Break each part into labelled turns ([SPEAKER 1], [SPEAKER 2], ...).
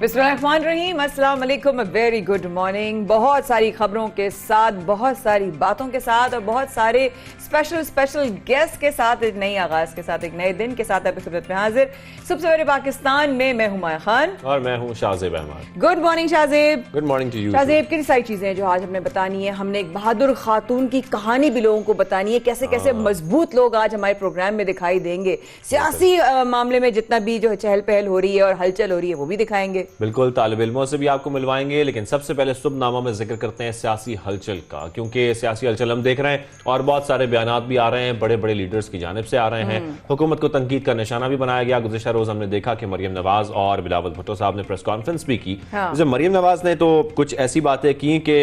[SPEAKER 1] बिस्मिल्लाहिर्रहमानिर्रहीम, अस्सलाम वालेकुम, वेरी गुड मॉर्निंग। बहुत सारी खबरों के साथ, बहुत सारी बातों के साथ और बहुत सारे स्पेशल गेस्ट के साथ, एक नई आगाज के साथ, एक नए दिन के साथ आपकी खिदमत में हाजिर सुबह सवेरे पाकिस्तान में। मैं हुमायूं खान
[SPEAKER 2] और मैं हूं Shahzeb Ahmad.
[SPEAKER 1] Good morning Shahzeb.
[SPEAKER 2] Good morning to you
[SPEAKER 1] Shahzeb, कितनी सारी चीजें हैं जो आज हमने बतानी है। हमने एक बहादुर खातून की कहानी भी लोगों को बतानी है, कैसे कैसे मजबूत लोग आज हमारे प्रोग्राम में दिखाई देंगे। सियासी मामले में जितना भी जो चहल पहल हो रही है और हलचल हो रही है वो भी दिखाएंगे।
[SPEAKER 2] बिल्कुल, तालिब इल्मों से भी आपको मिलवाएंगे, लेकिन सबसे पहले शुभनामा में जिक्र करते हैं सियासी हलचल का, क्योंकि सियासी हलचल हम देख रहे हैं और बहुत सारे बयानात भी आ रहे हैं, बड़े बड़े लीडर्स की जानिब से आ रहे हैं। हुकूमत को तनकीद का निशाना भी बनाया गया। गुज़िश्ता रोज हमने देखा कि मरियम नवाज और बिलावल भुट्टो साहब ने प्रेस कॉन्फ्रेंस भी की। जैसे मरियम नवाज ने तो कुछ ऐसी बातें की कि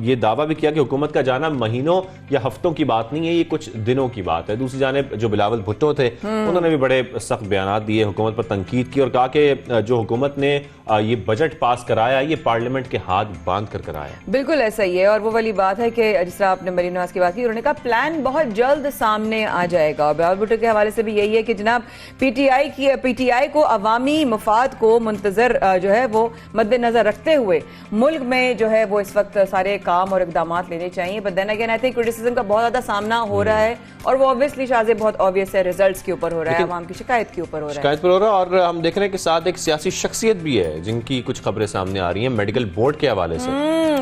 [SPEAKER 2] ये दावा भी किया कि हुकूमत का जाना महीनों या हफ्तों की बात नहीं है, ये कुछ दिनों की बात है। दूसरी जानिब जो बिलावल भुट्टो थे उन्होंने भी बड़े सख्त बयानात दिए, हुकूमत पर तनकीद की और कहा कि जो हुकूमत ने ये बजट पास कराया ये पार्लियामेंट के हाथ बांध कर कराया।
[SPEAKER 1] बिल्कुल ऐसा ही है और वो वाली बात है कि जिस तरह आपने मरीम नवाज की बात की, उन्होंने कहा प्लान बहुत जल्द सामने आ जाएगा। और बिलावल भुट्टो के हवाले से भी यही है कि जनाब पीटीआई को अवामी मफाद को मुंतजर जो है वो मद्देनजर रखते हुए मुल्क में जो है वो इस वक्त सारे काम और इकदाम लेने चाहिए। But then again I think criticism का बहुत ज्यादा सामना हो रहा है और वो ऑब्वियसली शाहजेब बहुत ऑब्वियस है, रिजल्ट्स के ऊपर हो रहा है, आवाम की शिकायत के ऊपर हो रहा है
[SPEAKER 2] और हम देख रहे हैं कि साथ एक सियासी शख्सियत भी है जिनकी कुछ खबरें सामने आ रही हैं मेडिकल बोर्ड के हवाले से।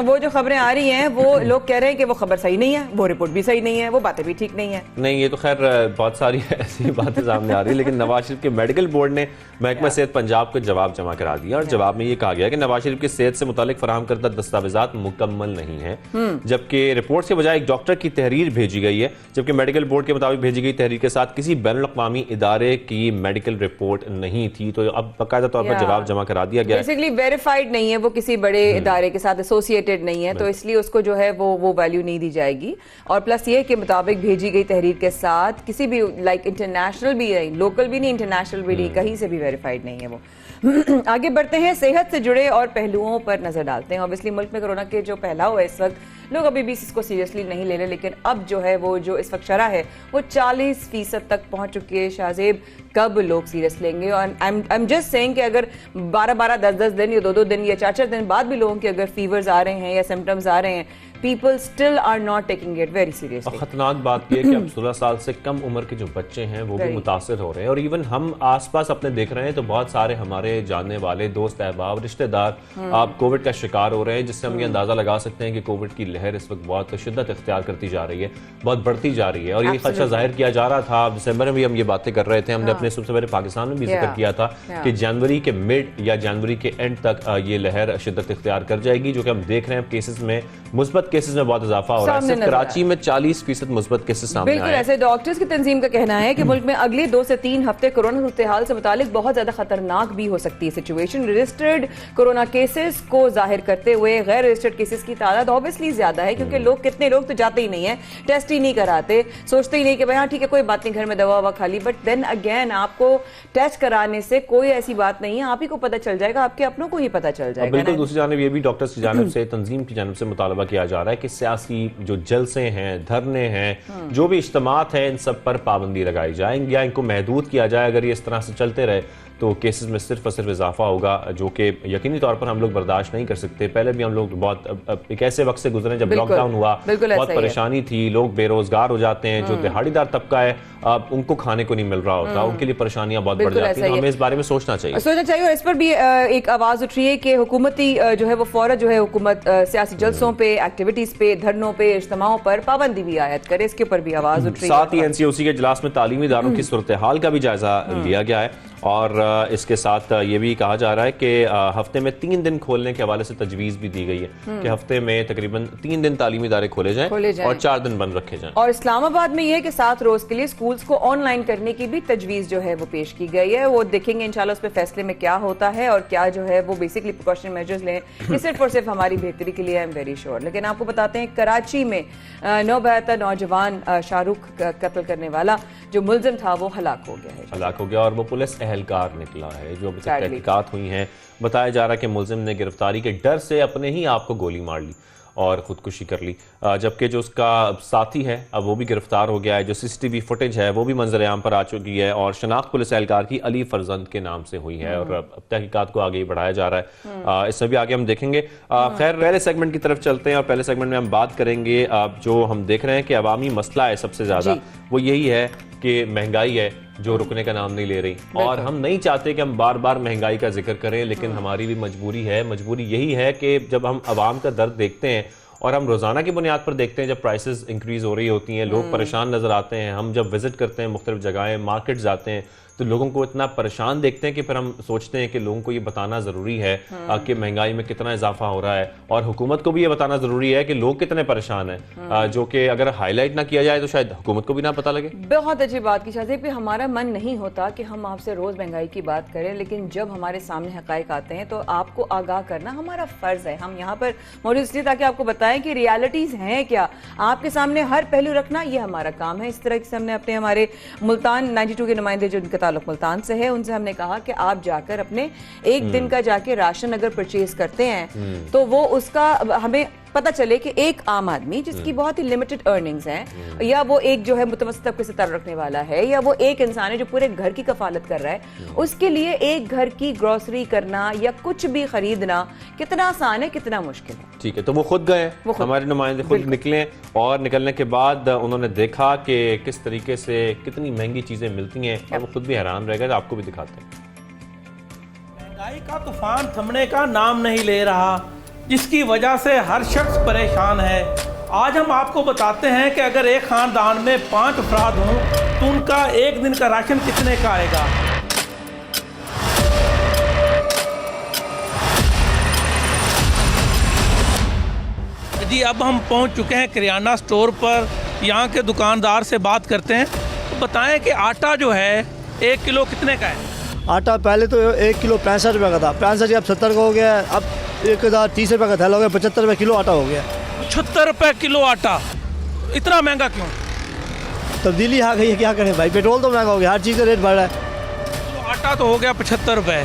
[SPEAKER 1] वो जो खबरें आ रही हैं वो लोग कह रहे हैं कि वो खबर सही नहीं है, वो रिपोर्ट भी सही नहीं है, वो बातें भी ठीक नहीं है।
[SPEAKER 2] नहीं, ये तो खैर बहुत सारी ऐसी बातें सामने आ रही है, लेकिन नवाज शरीफ के मेडिकल बोर्ड ने महकमा सेहत पंजाब को जवाब जमा करा दिया और जवाब में ये कहा गया कि नवाज शरीफ की सेहत से मुतालिक फराहम करदा दस्तावेजात मुकम्मल नहीं है, जबकि रिपोर्ट के बजाय एक डॉक्टर की तहरीर भेजी गई है, जबकि मेडिकल बोर्ड के मुताबिक भेजी गई तहरीर के साथ किसी बैनुल अक़वामी इदारे की मेडिकल रिपोर्ट नहीं थी। तो अब बाकायदा तौर पर जवाब जमा करा दिया गया,
[SPEAKER 1] बेसिकली वेरीफाइड नहीं है, वो किसी बड़े इदारे के साथ एसोसिएटेड नहीं है, तो इसलिए उसको जो है वो वैल्यू नहीं दी जाएगी। और प्लस ये के मुताबिक भेजी गई तहरीर के साथ किसी भी लाइक इंटरनेशनल भी नहीं, लोकल भी नहीं, इंटरनेशनल भी नहीं, कहीं से भी वेरीफाइड नहीं है वो। आगे बढ़ते हैं, सेहत से जुड़े और पहलुओं पर नजर डालते हैं। ऑब्वियसली मुल्क में कोरोना के जो फैलाव है इस वक्त लोग अभी भी इसको सीरियसली नहीं ले रहे, लेकिन अब जो है वो जो इस वक्त शरह है वो 40% तक पहुंच चुकी है। शाहजेब, कब लोग सीरियस लेंगे? और आई एम जस्ट सेइंग कि अगर 12-12, 10-10 दिन या 2-2 दिन या 4-4 दिन बाद भी लोगों के अगर फीवर्स आ रहे हैं या सिम्टम्स आ रहे हैं, people still are not taking it very seriously।
[SPEAKER 2] खतरनाक बात यह है कि अब 16 साल से कम उम्र के जो बच्चे हैं वो भी मुतासर हो रहे हैं और इवन हम आसपास अपने देख रहे हैं तो बहुत सारे हमारे जानने वाले दोस्त अहबाब रिश्तेदार आप कोविड का शिकार हो रहे हैं, जिससे हम ये अंदाजा लगा सकते हैं कि कोविड की लहर इस वक्त बहुत शिद्दत इख्तियार करती जा रही है, बहुत बढ़ती जा रही है। और ये खदशा जाहिर किया जा रहा था, दिसंबर में भी हम ये बातें कर रहे थे, हमने अपने सबसे पहले पाकिस्तान में भी जिक्र किया था कि जनवरी के मिड या जनवरी के एंड तक ये लहर शिद्दत इख्तियार कर जाएगी, जो कि हम देख रहे हैं केसेस में, मुस्बत केसेस में बहुत इजाफा हो रहा है। सिर्फ कराची में 40% मुस्बत केसेस सामने आए।
[SPEAKER 1] बिल्कुल ऐसे डॉक्टर्स की तंजीम का कहना है कि मुल्क में अगले 2 से 3 हफ्ते कोरोना सूरत हाल से मुतालिक बहुत ज्यादा खतरनाक भी हो सकती है सिचुएशन। रजिस्टर्ड कोरोना केसेस को जाहिर करते हुए गैर रजिस्टर्ड केसेस की तादाद ऑब्वियसली ज्यादा है, क्योंकि लोग कितने लोग तो जाते ही नहीं है, टेस्ट ही नहीं कराते, सोचते ही नहीं कि भाई हाँ ठीक है कोई बात नहीं, घर में दवा ववा खा ली। बट देन अगेन आपको टेस्ट कराने से कोई ऐसी बात नहीं है, आप ही को पता चल जाएगा, आपके अपनों को ही पता चल जाएगा।
[SPEAKER 2] बिल्कुल, दूसरी जानिब ये भी डॉक्टर्स की जानिब से, तंजीम की जानिब से मुतालबा किया जा रहा है कि सियासी जो जलसे हैं, धरने हैं, जो भी इज्तिमात हैं, इन सब पर पाबंदी लगाई जाए या इनको महदूद किया जाए। अगर ये इस तरह से चलते रहे तो केसेस में सिर्फ और सिर्फ इजाफा होगा, जो कि यकीनी तौर पर हम लोग बर्दाश्त नहीं कर सकते। पहले भी हम लोग बहुत एक ऐसे वक्त से गुजरे जब लॉकडाउन हुआ, बहुत परेशानी थी, लोग बेरोजगार हो जाते हैं, जो दिहाड़ीदार तबका है उनको खाने को नहीं मिल रहा होता, उनके लिए परेशानियां बहुत बढ़ जाती हैं। हमें इस बारे में सोचना चाहिए
[SPEAKER 1] और इस पर भी एक आवाज उठ रही है कि हुकूमती जो है वो फौरन जो है हुकूमत सियासी जलसों पे, एक्टिविटीज पे, धरनों पे, इज्तिमाओं पर पाबंदी भी आयद करे, इसके ऊपर भी आवाज उठ रही है।
[SPEAKER 2] साथ ही एनसीओसी के इजलास में तालीमी इदारों की सूरत हाल का भी जायजा लिया गया है और इसके साथ ये भी कहा जा रहा है कि हफ्ते में 3 दिन खोलने के हवाले से तजवीज भी दी गई है कि हफ्ते में तकरीबन 3 दिन तालीमी इदारे खोले जाएं और 4 दिन बंद रखे जाएं।
[SPEAKER 1] और इस्लामाबाद में यह है कि 7 रोज के लिए स्कूल्स को ऑनलाइन करने की भी तजवीज जो है वो पेश की गई है। वो देखेंगे इंशाल्लाह उस पर फैसले में क्या होता है और क्या जो है वो बेसिकली प्रिकॉशन मेजर्स लें, ये सिर्फ और सिर्फ हमारी बेहतरी के लिए, आई एम वेरी श्योर। लेकिन आपको बताते हैं कराची में नौबहत्तर नौजवान शाहरुख कत्ल करने वाला जो मुलजिम था वो हलाक हो गया है।
[SPEAKER 2] हलाक हो गया और वो पुलिस एहलकार निकला है। जो अभी तक तहकीकात हुई हैं, बताया जा रहा है कि मुलजिम ने गिरफ्तारी के डर से अपने ही आप को गोली मार ली और ख़ुदकुशी कर ली, जबकि जो उसका साथी है अब वो भी गिरफ्तार हो गया है। जो CCTV फुटेज है वो भी मंजर आम पर आ चुकी है और शनाख्त पुलिस एहलकार की अली फरजंद के नाम से हुई है और अब तहकीकात को आगे बढ़ाया जा रहा है। इसमें भी आगे हम देखेंगे। खैर, पहले सेगमेंट की तरफ चलते हैं और पहले सेगमेंट में हम बात करेंगे जो हम देख रहे हैं कि अवामी मसला है सबसे ज़्यादा, वो यही है कि महंगाई है जो रुकने का नाम नहीं ले रही। और हम नहीं चाहते कि हम बार बार महंगाई का जिक्र करें, लेकिन हमारी भी मजबूरी है। मजबूरी यही है कि जब हम आवाम का दर्द देखते हैं और हम रोजाना की बुनियाद पर देखते हैं, जब प्राइसेस इंक्रीज हो रही होती हैं, लोग परेशान नजर आते हैं। हम जब विजिट करते हैं मुख्तलिफ जगहें, मार्केट जाते हैं, तो लोगों को इतना परेशान देखते हैं कि फिर हम सोचते हैं कि लोगों को ये बताना ज़रूरी है कि महंगाई में कितना इजाफा हो रहा है, और हुकूमत को भी ये बताना ज़रूरी है कि लोग कितने परेशान हैं, जो कि अगर हाईलाइट ना किया जाए तो शायद हुकूमत को भी ना पता लगे।
[SPEAKER 1] बहुत अच्छी बात की शादी पे हमारा मन नहीं होता कि हम आपसे रोज़ महंगाई की बात करें, लेकिन जब हमारे सामने हक़ाइक़ आते हैं तो आपको आगाह करना हमारा फ़र्ज़ है। हम यहाँ पर मौजूद इसलिए ताकि आपको बताएं कि रियलिटीज़ हैं क्या, आपके सामने हर पहलू रखना ये हमारा काम है। इस तरह से हमने अपने हमारे मुल्तान 92 के नुमाइंदे जो इनका ताल्लुक मुल्तान से है, उनसे हमने कहा कि आप जाकर अपने एक दिन का जाके राशन अगर परचेज करते हैं तो वो उसका हमें पता चले कि एक आम आदमी जिसकी बहुत ही लिमिटेड अर्निंग्स हैं, या वो एक जो है मुतवस्सित तबके से ताल्लुक़ रखने वाला है, या वो एक इंसान है जो पूरे घर की कफालत कर रहा है, उसके लिए एक घर की ग्रोसरी करना या कुछ भी खरीदना कितना आसान है, कितना मुश्किल है।
[SPEAKER 2] ठीक है, तो वो खुद गए, हमारे नुमाइंदे खुद निकले और निकलने के बाद उन्होंने देखा कि किस तरीके से कितनी महंगी चीजें मिलती हैं और वो खुद भी हैरान रह गए। आपको भी दिखाते हैं।
[SPEAKER 3] महंगाई का तूफान थमने का नाम नहीं ले रहा, जिसकी वजह से हर शख्स परेशान है। आज हम आपको बताते हैं कि अगर एक खानदान में 5 अफराद हों तो उनका एक दिन का राशन कितने का आएगा। जी, अब हम पहुंच चुके हैं किराना स्टोर पर। यहाँ के दुकानदार से बात करते हैं, तो बताएं कि आटा जो है 1 किलो कितने का है।
[SPEAKER 4] आटा पहले तो 1 किलो 65 रुपये का था, 65 अब 70 का हो गया है। अब 1030 रुपये का थैला हो गया, 75 रुपये किलो आटा हो गया।
[SPEAKER 3] 75 रुपये किलो आटा, इतना महंगा क्यों?
[SPEAKER 4] तब्दीली आ गई है, क्या करें भाई, पेट्रोल तो महंगा हो गया, हर चीज़ का रेट बढ़ रहा है।
[SPEAKER 3] तो आटा तो हो गया 75 रुपये,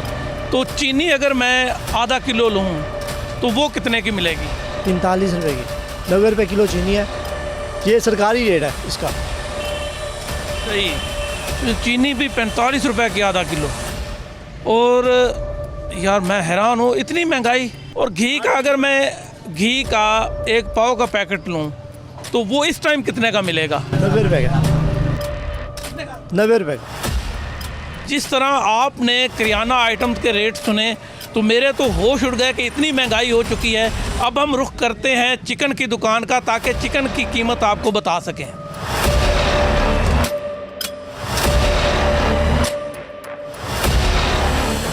[SPEAKER 3] तो चीनी अगर मैं आधा किलो लूँ तो वो कितने की मिलेगी?
[SPEAKER 4] 45 रुपये की, 90 रुपये किलो चीनी है, ये सरकारी रेट है इसका।
[SPEAKER 3] सही, तो चीनी भी 45 रुपये की आधा किलो। और यार मैं हैरान हूँ, इतनी महंगाई। और घी का, अगर मैं घी का 1 पाव का पैकेट लूँ तो वो इस टाइम कितने का मिलेगा?
[SPEAKER 4] 90 रुपये का, 90 रुपये।
[SPEAKER 3] जिस तरह आपने किराना आइटम्स के रेट सुने तो मेरे तो होश उड़ गए कि इतनी महंगाई हो चुकी है। अब हम रुख करते हैं चिकन की दुकान का, ताकि चिकन की कीमत आपको बता सकें।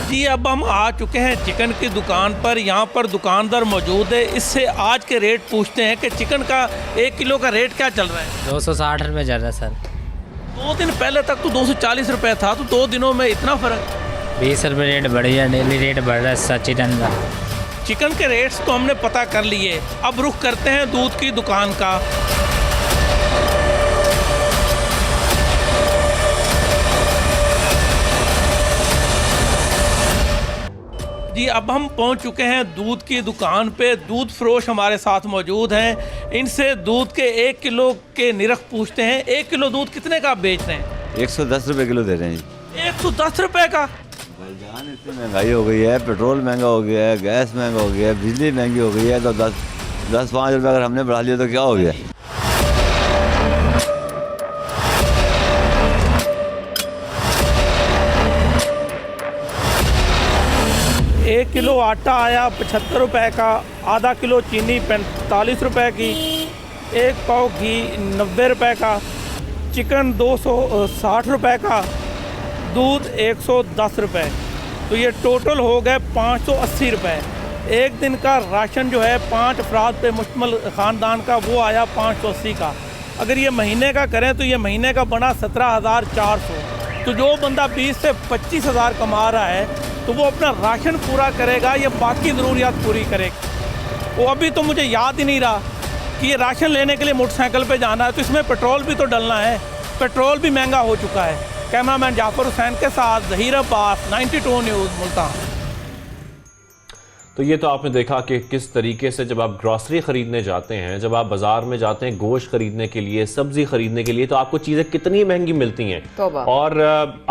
[SPEAKER 3] जी, अब हम आ चुके हैं चिकन की दुकान पर। यहाँ पर दुकानदार मौजूद है, इससे आज के रेट पूछते हैं कि चिकन का 1 किलो का रेट क्या चल रहा है।
[SPEAKER 5] 260 रुपये चल रहा है सर।
[SPEAKER 3] 2 दिन पहले तक तो 240 रुपये था, तो 2 दिनों में इतना फ़र्क।
[SPEAKER 5] 20 रुपये रेट बढ़िया, डेली रेट बढ़ रहा है सर चिकन का।
[SPEAKER 3] चिकन के रेट्स तो हमने पता कर लिए, अब रुख करते हैं दूध की दुकान का। जी, अब हम पहुंच चुके हैं दूध की दुकान पे। दूध फरोश हमारे साथ मौजूद हैं, इनसे दूध के 1 किलो के निरख पूछते हैं। 1 किलो दूध कितने का आप बेच रहे हैं?
[SPEAKER 6] 110 रुपये किलो दे रहे हैं जी।
[SPEAKER 3] 110 रुपये का?
[SPEAKER 6] भाईजान इतनी महंगाई हो गई है, पेट्रोल महंगा हो गया है, गैस महंगा हो गया है, बिजली महंगी हो गई है, तो 10-5 रुपये अगर हमने बढ़ा लिया तो क्या हो गया।
[SPEAKER 3] 1 किलो आटा आया 75 रुपये का, आधा किलो चीनी 45 रुपये की, 1 पाव घी 90 रुपये का, चिकन 260 रुपये का, दूध 110 रुपये। तो ये टोटल हो गए 580 रुपये। एक दिन का राशन जो है 5 अफराद पे मुश्तमिल ख़ानदान का, वो आया 580 का। अगर ये महीने का करें तो ये महीने का बना 17,400। तो जो बंदा 20 से 25 हज़ार कमा रहा है तो वो अपना राशन पूरा करेगा या बाकी ज़रूरियात पूरी करेगा। वो अभी तो मुझे याद ही नहीं रहा कि ये राशन लेने के लिए मोटरसाइकिल पे जाना है, तो इसमें पेट्रोल भी तो डलना है। पेट्रोल भी महंगा हो चुका है। कैमरामैन जाफर हुसैन के साथ ज़हीर अब्बास, 92 न्यूज़ मुल्तान।
[SPEAKER 2] तो ये तो आपने देखा कि किस तरीके से जब आप ग्रॉसरी खरीदने जाते हैं, जब आप बाजार में जाते हैं गोश्त खरीदने के लिए, सब्जी खरीदने के लिए, तो आपको चीज़ें कितनी महंगी मिलती हैं और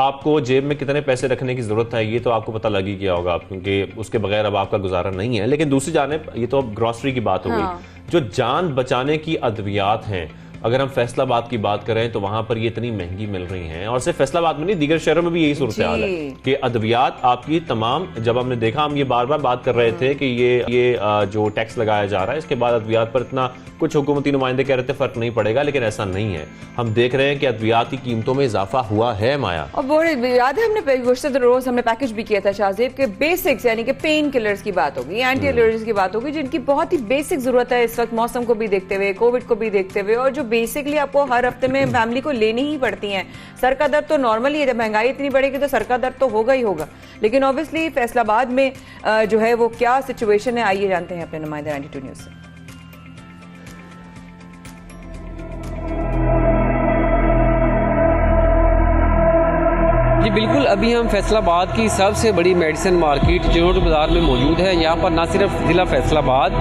[SPEAKER 2] आपको जेब में कितने पैसे रखने की ज़रूरत है ये तो आपको पता लग ही गया होगा, क्योंकि उसके बगैर अब आपका गुजारा नहीं है। लेकिन दूसरी जानिब ये तो अब ग्रॉसरी की बात हो गई, जो जान बचाने की अद्वियात हैं, अगर हम फैसलाबाद की बात करें तो वहां पर ये इतनी महंगी मिल रही हैं, और सिर्फ फैसलाबाद में नहीं, दीगर शहरों में भी यही सूरत हाल है कि अद्वियात आपकी तमाम, जब हमने देखा, हम ये बार बार बात कर रहे थे कि ये जो टैक्स लगाया जा रहा है इसके बाद अद्वियात पर इतना, कुछ हुकूमती नुमाइंदे कह रहे थे फर्क नहीं पड़ेगा, लेकिन ऐसा नहीं है। हम देख रहे हैं कि अद्वियात की कीमतों में इजाफा हुआ है। माया,
[SPEAKER 1] और वो याद है हमने गुज़श्ता रोज हमने पैकेज भी किया था शाहजेब के बेसिक्स, यानी कि पेन किलर्स की बात होगी, एंटी एलर्जीज की बात होगी, जिनकी बहुत ही बेसिक जरूरत है इस वक्त, मौसम को भी देखते हुए, कोविड को भी देखते हुए, और जो बेसिकली आपको हर हफ्ते में फैमिली को लेनी ही पड़ती हैं। सर का दर्द तो नॉर्मली है, जब महंगाई इतनी बढ़ेगी तो सर का दर्द तो होगा ही होगा, लेकिन ऑब्वियसली फैसलाबाद में जो है वो क्या सिचुएशन है, आइए जानते हैं अपने नुमाइंदे 92 न्यूज़ से।
[SPEAKER 7] जी बिल्कुल, अभी हम फैसलाबाद की सबसे बड़ी मेडिसिन मार्केट चिनोट बाज़ार में मौजूद है। यहाँ पर न सिर्फ ज़िला फैसलाबाद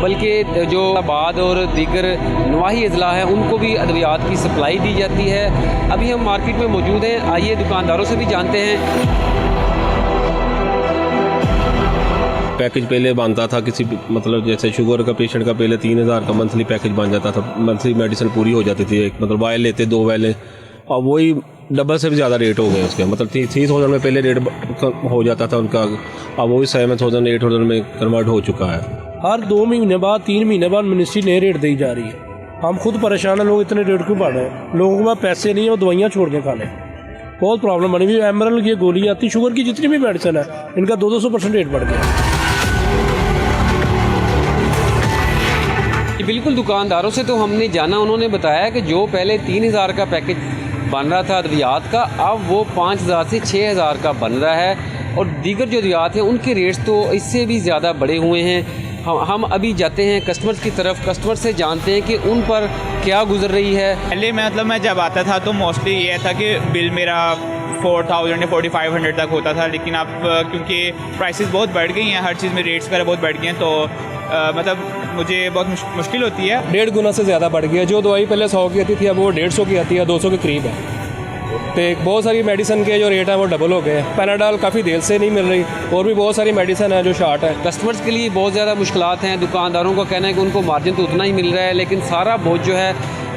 [SPEAKER 7] बल्कि जो आबाद और दीगर नवाही अजला हैं उनको भी अद्वियात की सप्लाई दी जाती है। अभी हम मार्केट में मौजूद हैं, आइए दुकानदारों से भी जानते हैं।
[SPEAKER 8] पैकेज पहले बनता था किसी, मतलब जैसे शुगर का पेशेंट का पहले 3000 का मंथली पैकेज बन जाता था, मंथली मेडिसिन पूरी हो जाती थी, एक मतलब वायल लेते 2 वायलें, और वही डबल से भी ज़्यादा रेट हो गए उसके, मतलब 3000 में पहले रेट हो जाता था उनका, अब वही 7000 8000 में कन्वर्ट हो चुका है।
[SPEAKER 3] हर 2 महीने बाद 3 महीने बाद मिनिस्ट्री नए रेट दी जा रही है। हम खुद परेशान हैं, लोग इतने रेट क्यों बढ़ रहे हैं, लोगों के पास पैसे नहीं है, वो दवाइयाँ छोड़ के खा लें, बहुत प्रॉब्लम बनी हुई। एमरल की गोली आती, शुगर की जितनी भी मेडिसिन है इनका 200% रेट बढ़ गया।
[SPEAKER 7] बिल्कुल, दुकानदारों से तो हमने जाना, उन्होंने बताया कि जो पहले 3000 का पैकेज बन रहा था अद्वियात का, अब वो 5000 से 6000 का बन रहा है, और दीगर जो अद्वियात हैं उनके रेट्स तो इससे भी ज़्यादा बढ़े हुए हैं। हम अभी जाते हैं कस्टमर्स की तरफ, कस्टमर से जानते हैं कि उन पर क्या गुजर रही है।
[SPEAKER 9] पहले मैं जब आता था तो मोस्टली ये था कि बिल मेरा 4000 या 4500 तक होता था, लेकिन अब क्योंकि प्राइसेस बहुत बढ़ गई हैं, हर चीज़ में रेट्स वगैरह बहुत बढ़ गए हैं, तो मतलब मुझे बहुत मुश्किल होती है।
[SPEAKER 3] 1.5 गुना से ज़्यादा बढ़ गया। जो दवाई पहले 100 की आती थी अब वो 150 की आती है, 200 के करीब है। तो बहुत सारी मेडिसिन के जो रेट है वो डबल हो गए। पैनाडॉल काफ़ी देर से नहीं मिल रही, और भी बहुत सारी मेडिसिन है जो शार्ट है।
[SPEAKER 7] कस्टमर्स के लिए बहुत ज़्यादा मुश्किलात हैं। दुकानदारों का कहना है कि उनको मार्जिन तो उतना ही मिल रहा है, लेकिन सारा बोझ जो है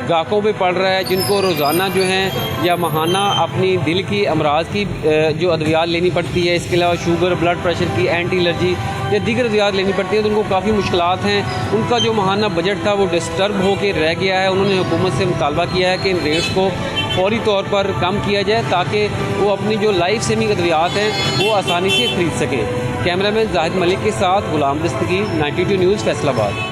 [SPEAKER 7] ग्राहकों पे पड़ रहा है, जिनको रोज़ाना जो है या माहाना अपनी दिल की अमराज की जो अद्वियात लेनी पड़ती है, इसके अलावा शुगर, ब्लड प्रेशर की, एंटी एलर्जी या दीगर अद्वियात लेनी पड़ती है, तो उनको काफ़ी मुश्किलात हैं। उनका जो माहाना बजट था वो डिस्टर्ब होकर रह गया है। उन्होंने हुकूमत से मुतालबा किया है कि इन रेट्स को फौरी तौर पर कम किया जाए, ताकि वो अपनी जो लाइफ सेविंग अद्वियात हैं वो आसानी से ख़रीद सकें। कैमरामैन जाहिद मलिक के साथ गुलाम दस्तगीर, 92 न्यूज़ फैसलाबाद।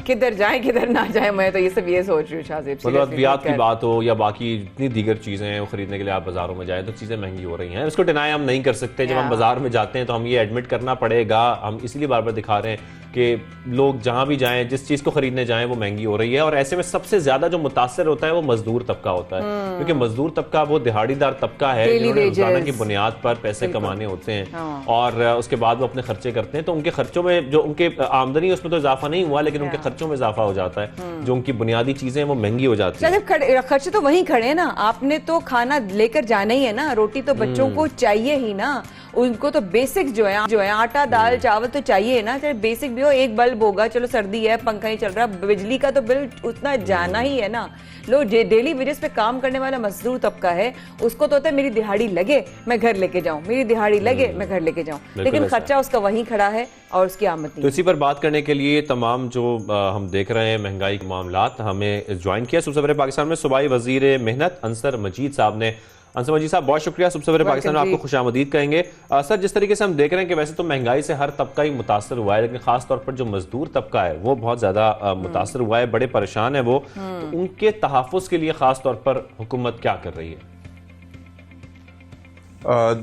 [SPEAKER 1] किधर जाएं किधर ना जाएं, मैं तो ये सब ये सोच रही हूँ शाहजेब।
[SPEAKER 2] मतलब अद्वियात की बात हो या बाकी जितनी दीगर चीज़ें हैं वो खरीदने के लिए आप बाजारों में जाएं तो चीज़ें महंगी हो रही हैं, इसको डिनाई हम नहीं कर सकते। जब हम बाजार में जाते हैं तो हम ये एडमिट करना पड़ेगा। हम इसलिए बार बार दिखा रहे हैं कि लोग जहाँ भी जाएं, जिस चीज़ को खरीदने जाएं वो महंगी हो रही है, और ऐसे में सबसे ज़्यादा जो मुतासर होता है वो मजदूर तबका होता है, क्योंकि मजदूर तबका वो दिहाड़ीदार तबका है जिन्होंने रोजाना की बुनियाद पर पैसे कमाने होते हैं, और उसके बाद वो अपने खर्चे करते हैं। तो उनके खर्चों में जो उनके आमदनी उसमें तो इजाफा नहीं हुआ, लेकिन उनके खर्चों में इजाफा हो जाता है। जो उनकी बुनियादी चीजें वो महंगी हो जाती है।
[SPEAKER 1] खर्चे तो वहीं खड़े हैं ना, आपने तो खाना लेकर जाना ही है ना, रोटी तो बच्चों को चाहिए ही ना, उनको तो बेसिक जो है आटा दाल चावल तो चाहिए ना, चाहे बेसिक भी हो। एक बल्ब होगा, चलो सर्दी है पंखा नहीं चल रहा, बिजली का तो बिल उतना जाना ही है ना। लोग डेली वेजेस पे काम करने वाला मजदूर तबका है, उसको तो होता है मेरी दिहाड़ी लगे मैं घर लेके जाऊं, मेरी दिहाड़ी लगे मैं घर लेके जाऊं, लेकिन खर्चा उसका वहीं खड़ा है और उसकी आमदनी नहीं।
[SPEAKER 2] तो इसी पर बात करने के लिए तमाम जो हम देख रहे हैं महंगाई के मामलात, हमें ज्वाइन किया सबसे पहले पाकिस्तान में सूबाई वजीर मेहनत अंसर मजीद साहब ने। अंसर मजीद साहब बहुत शुक्रिया, सबसे पहले पाकिस्तान में आपको खुशामदीद कहेंगे। सर, जिस तरीके से हम देख रहे हैं कि वैसे तो महंगाई से हर तबका ही मुतासर हुआ है, लेकिन खास तौर पर जो मजदूर तबका है वो बहुत ज्यादा मुतासर हुआ है, बड़े परेशान है वो। तो उनके तहफ़्फ़ुज़ के लिए खास तौर पर हुकूमत क्या कर रही है?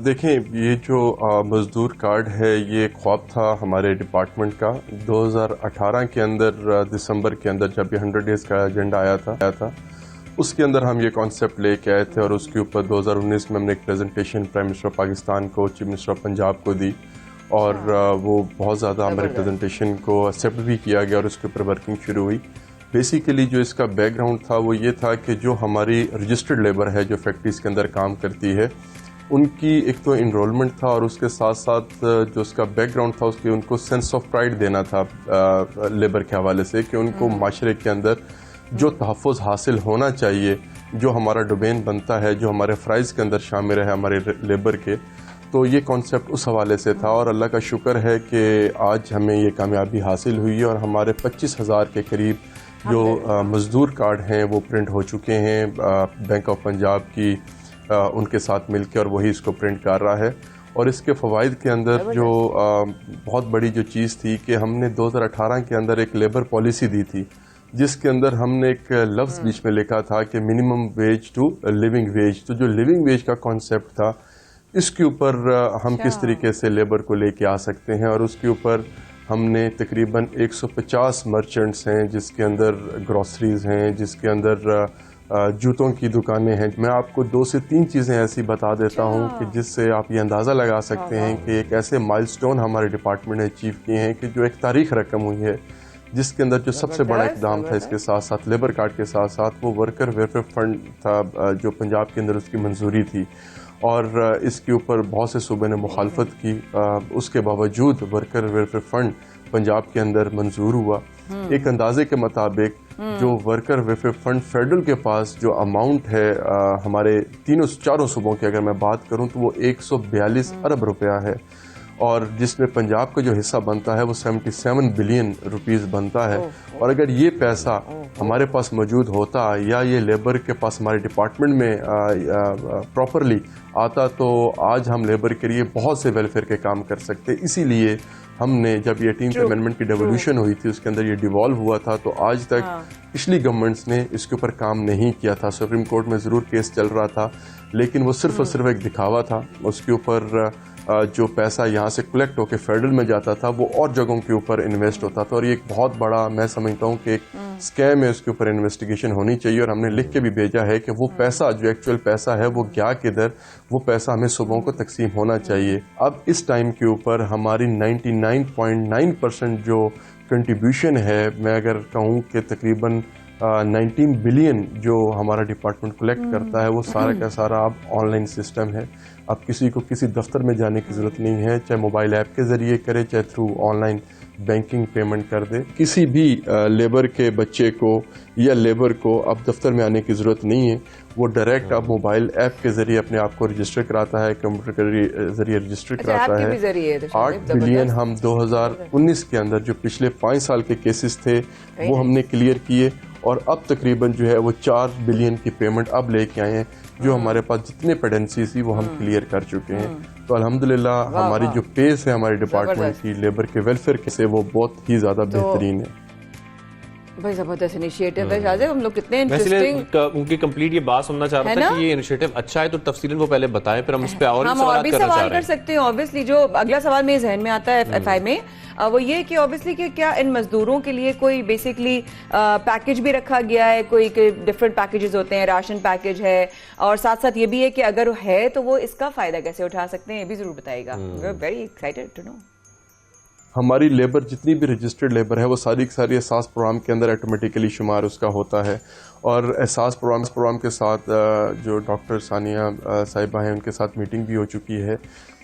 [SPEAKER 10] देखें, ये जो मजदूर कार्ड है ये ख्वाब था हमारे डिपार्टमेंट का 2018 के अंदर, दिसंबर के अंदर, जब ये 100 डेज़ का एजेंडा आया था। उसके अंदर हम ये कॉन्सेप्ट लेके आए थे और उसके ऊपर 2019 में हमने एक presentation prime minister of Pakistan को, चीफ मिनिस्टर ऑफ पंजाब को दी और वो बहुत ज़्यादा हमारे प्रेजेंटेशन को एक्सेप्ट भी किया गया और उसके ऊपर वर्किंग शुरू हुई। बेसिकली जो इसका बैकग्राउंड था वो ये था कि जो हमारी रजिस्टर्ड लेबर है जो फैक्ट्रीज़ के अंदर काम करती है, उनकी एक तो इनरोलमेंट था और उसके साथ साथ जो उसका बैकग्राउंड था उसके उनको सेंस ऑफ प्राइड देना था लेबर के हवाले से कि उनको माशरे के अंदर जो तहफ़्फ़ुज़ हासिल होना चाहिए, जो हमारा डोमेन बनता है, जो हमारे फ़राइज़ के अंदर शामिल है हमारे लेबर के, तो ये कॉन्सेप्ट उस हवाले से था और अल्लाह का शुक्र है कि आज हमें ये कामयाबी हासिल हुई है और हमारे 25,000 के करीब जो मज़दूर कार्ड हैं वो प्रिंट हो चुके हैं बैंक ऑफ पंजाब की उनके साथ मिलकर और वही इसको प्रिंट कर रहा है। और इसके फ़वाइद के अंदर जो बहुत बड़ी जो चीज़ थी कि हमने 2018 के अंदर एक लेबर पॉलिसी दी थी जिसके अंदर हमने एक लफ्ज़ बीच में लिखा था कि minimum wage to living wage. तो जो लिविंग वेज का कॉन्सेप्ट था इसके ऊपर हम किस तरीके से लेबर को लेके आ सकते हैं और उसके ऊपर हमने तकरीबन 150 मर्चेंट्स हैं जिसके अंदर ग्रॉसरीज हैं, जिसके अंदर जूतों की दुकानें हैं। मैं आपको 2 से 3 चीज़ें ऐसी बता देता हूं कि जिससे आप ये अंदाज़ा लगा सकते हैं कि एक ऐसे माइलस्टोन हमारे डिपार्टमेंट ने अचीव किए हैं कि जो एक तारीख रकम हुई है जिसके अंदर जो सबसे बड़ा इकदाम था इसके साथ साथ लेबर कार्ड के साथ साथ वो वर्कर वेलफेयर फंड था जो पंजाब के अंदर उसकी मंजूरी थी और इसके ऊपर बहुत से सूबे ने मुखालफत की। उसके बावजूद वर्कर वेलफेयर फंड पंजाब के अंदर मंजूर हुआ। एक अंदाजे के मुताबिक जो वर्कर वेलफेयर फंड फेडरल के पास जो अमाउंट है हमारे चारों सूबों की अगर मैं बात करूं तो वो 142 अरब रुपया है और जिसमें पंजाब का जो हिस्सा बनता है वो 77 बिलियन रुपीस बनता है। और अगर ये पैसा हमारे पास मौजूद होता या ये लेबर के पास हमारे डिपार्टमेंट में प्रॉपरली आता तो आज हम लेबर के लिए बहुत से वेलफेयर के काम कर सकते। इसीलिए हमने जब ये 18th अमेंडमेंट की डेवोल्यूशन हुई थी उसके अंदर ये डिवॉल्व हुआ था तो आज तक पिछली गवर्नमेंट्स ने इसके ऊपर काम नहीं किया था। सुप्रीम कोर्ट में ज़रूर केस चल रहा था लेकिन वो सिर्फ और सिर्फ एक दिखावा था। उसके ऊपर जो पैसा यहाँ से कलेक्ट होकर फेडरल में जाता था वो और जगहों के ऊपर इन्वेस्ट होता था और ये एक बहुत बड़ा मैं समझता हूँ कि एक स्कैम है। उसके ऊपर इन्वेस्टिगेशन होनी चाहिए और हमने लिख के भी भेजा है कि वो पैसा जो एक्चुअल पैसा है वो गया किधर, वो पैसा हमें सूबों को तकसीम होना चाहिए। अब इस टाइम के ऊपर हमारी 99.9% जो कंट्रीब्यूशन है मैं अगर कहूँ कि तकरीबन 19 बिलियन जो हमारा डिपार्टमेंट कलेक्ट करता है वो सारा का सारा अब ऑनलाइन सिस्टम है। अब किसी को किसी दफ्तर में जाने की ज़रूरत नहीं है, चाहे मोबाइल ऐप के ज़रिए करे चाहे थ्रू ऑनलाइन बैंकिंग पेमेंट कर दे। किसी भी लेबर के बच्चे को या लेबर को अब दफ्तर में आने की ज़रूरत नहीं है, वो डायरेक्ट अब मोबाइल ऐप के ज़रिए अपने आप को रजिस्टर कराता है, कंप्यूटर के ज़रिए रजिस्टर कराता है। 8 बिलियन हम 2019 के अंदर जो पिछले 5 साल के केसेस थे वो हमने क्लियर किए और अब तकरीबन जो है वो 4 बिलियन की पेमेंट अब लेके आए हैं। जो हमारे पास जितने पेडेंसी थी वो हम क्लियर कर चुके हैं। तो अल्हम्दुलिल्लाह हमारी जो पेस है हमारे डिपार्टमेंट की लेबर के वेलफेयर के से वो बहुत ही ज़्यादा बेहतरीन है।
[SPEAKER 1] भाई जबरदस्त इनिशिएटिव है शाहजेब, हम लोग कितने इंटरेस्टिंग
[SPEAKER 2] उनकी कंप्लीट ये बात सुनना चाह रहा था कि ये इनिशिएटिव अच्छा है तो तफसीलन वो पहले बताएं फिर हम उस पे और भी सवाल
[SPEAKER 1] कर सकते हैं। ऑब्वियसली जो अगला सवाल मेरे जहन में आता है एफआई में वो ये कि ऑब्वियसली कि क्या इन मजदूरों के लिए कोई बेसिकली पैकेज भी रखा गया है, कोई डिफरेंट पैकेजेस होते हैं, राशन पैकेज है और साथ साथ ये भी है कि अगर है तो वो इसका फायदा कैसे उठा सकते हैं ये भी जरूर बताइएगा। Very excited to know.
[SPEAKER 10] हमारी लेबर जितनी भी रजिस्टर्ड लेबर है वो सारी की सारी एहसास प्रोग्राम के अंदर ऑटोमेटिकली शुमार उसका होता है और एहसास प्रोग्राम के साथ जो डॉक्टर सानिया साहिबा हैं उनके साथ मीटिंग भी हो चुकी है।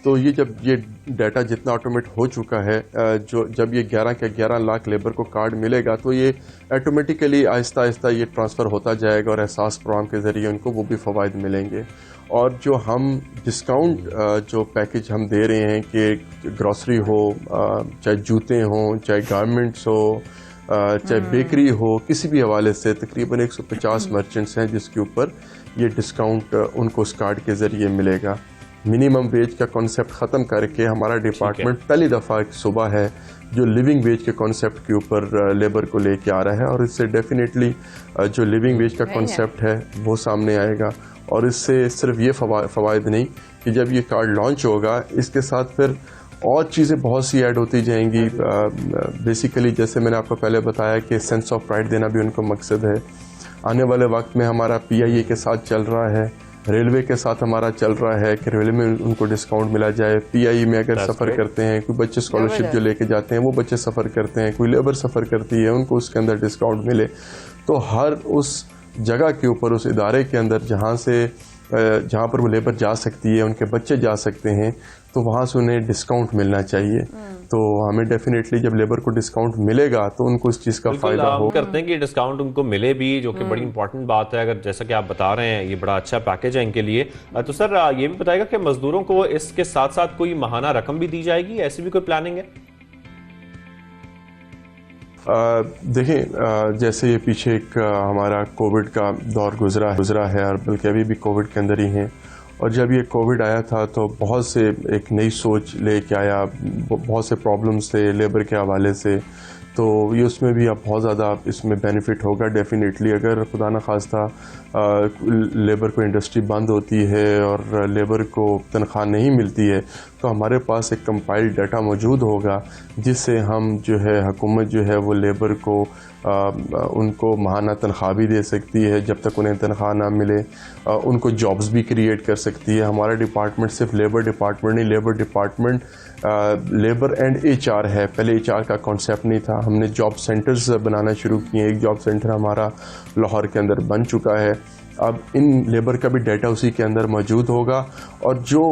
[SPEAKER 10] तो ये जब ये डाटा जितना ऑटोमेट हो चुका है जो जब ये 11 के 11 लाख लेबर को कार्ड मिलेगा तो ये ऑटोमेटिकली आहिस्ता आहिस्ता ये ट्रांसफ़र होता जाएगा और एहसास प्रोग्राम के ज़रिए उनको वो भी फ़वाइद मिलेंगे। और जो हम डिस्काउंट जो पैकेज हम दे रहे हैं कि ग्रॉसरी हो, चाहे जूते हों, चाहे गारमेंट्स हो, चाहे बेकरी हो, किसी भी हवाले से तकरीबन 150 मर्चेंट्स हैं जिसके ऊपर ये डिस्काउंट उनको उस कार्ड के ज़रिए मिलेगा। मिनिमम वेज का कॉन्सेप्ट ख़त्म करके हमारा डिपार्टमेंट पहली दफ़ा एक सूबा है जो लिविंग वेज के कॉन्सेप्ट के ऊपर लेबर को लेके आ रहा है और इससे डेफिनेटली जो लिविंग वेज का कॉन्सेप्ट है वो सामने आएगा। और इससे सिर्फ ये फ़वाइद नहीं कि जब ये कार्ड लॉन्च होगा इसके साथ फिर और चीज़ें बहुत सी ऐड होती जाएंगी। बेसिकली जैसे मैंने आपको पहले बताया कि सेंस ऑफ प्राइड देना भी उनका मकसद है आने वाले वक्त में हमारा PIA के साथ चल रहा है, रेलवे के साथ हमारा चल रहा है कि रेलवे में उनको डिस्काउंट मिला जाए। PIE में अगर सफ़र करते हैं, कोई बच्चे स्कॉलरशिप जो लेके जाते हैं वो बच्चे सफ़र करते हैं, कोई लेबर सफ़र करती है, उनको उसके अंदर डिस्काउंट मिले। तो हर उस जगह के ऊपर, उस इदारे के अंदर जहाँ पर वो लेबर जा सकती है, उनके बच्चे जा सकते हैं, तो वहाँ से उन्हें डिस्काउंट मिलना चाहिए। तो हमें डेफिनेटली जब लेबर को डिस्काउंट मिलेगा तो उनको इस चीज़ का फ़ायदा हो।
[SPEAKER 2] करते हैं कि डिस्काउंट उनको मिले भी, जो कि बड़ी इंपॉर्टेंट बात है। अगर जैसा कि आप बता रहे हैं ये बड़ा अच्छा पैकेज है इनके लिए, तो सर ये भी बताएगा कि मजदूरों को इसके साथ साथ कोई माहाना रकम भी दी जाएगी, ऐसी भी कोई प्लानिंग है?
[SPEAKER 10] देखें, जैसे ये पीछे एक हमारा कोविड का दौर गुजरा है, और बल्कि अभी भी कोविड के अंदर ही हैं। और जब ये कोविड आया था तो बहुत से एक नई सोच लेके आया, बहुत से प्रॉब्लम्स थे लेबर के हवाले से। तो ये उसमें भी अब बहुत ज़्यादा इसमें बेनिफिट होगा डेफिनेटली। अगर खुदा न खास्ता लेबर को इंडस्ट्री बंद होती है और लेबर को तनख्वाह नहीं मिलती है, तो हमारे पास एक कंपाइल्ड डाटा मौजूद होगा जिससे हम जो है हुकूमत जो है वो लेबर को उनको माहाना तनख्वाह भी दे सकती है जब तक उन्हें तनख्वाह ना मिले। उनको जॉब्स भी क्रिएट कर सकती है। हमारा डिपार्टमेंट सिर्फ लेबर डिपार्टमेंट नहीं, labour department labour and HR है। पहले HR का कॉन्सेप्ट नहीं था, हमने जॉब सेंटर्स बनाना शुरू किए। एक जॉब सेंटर हमारा लाहौर के अंदर बन चुका है। अब इन लेबर का भी डाटा उसी के अंदर मौजूद होगा, और जो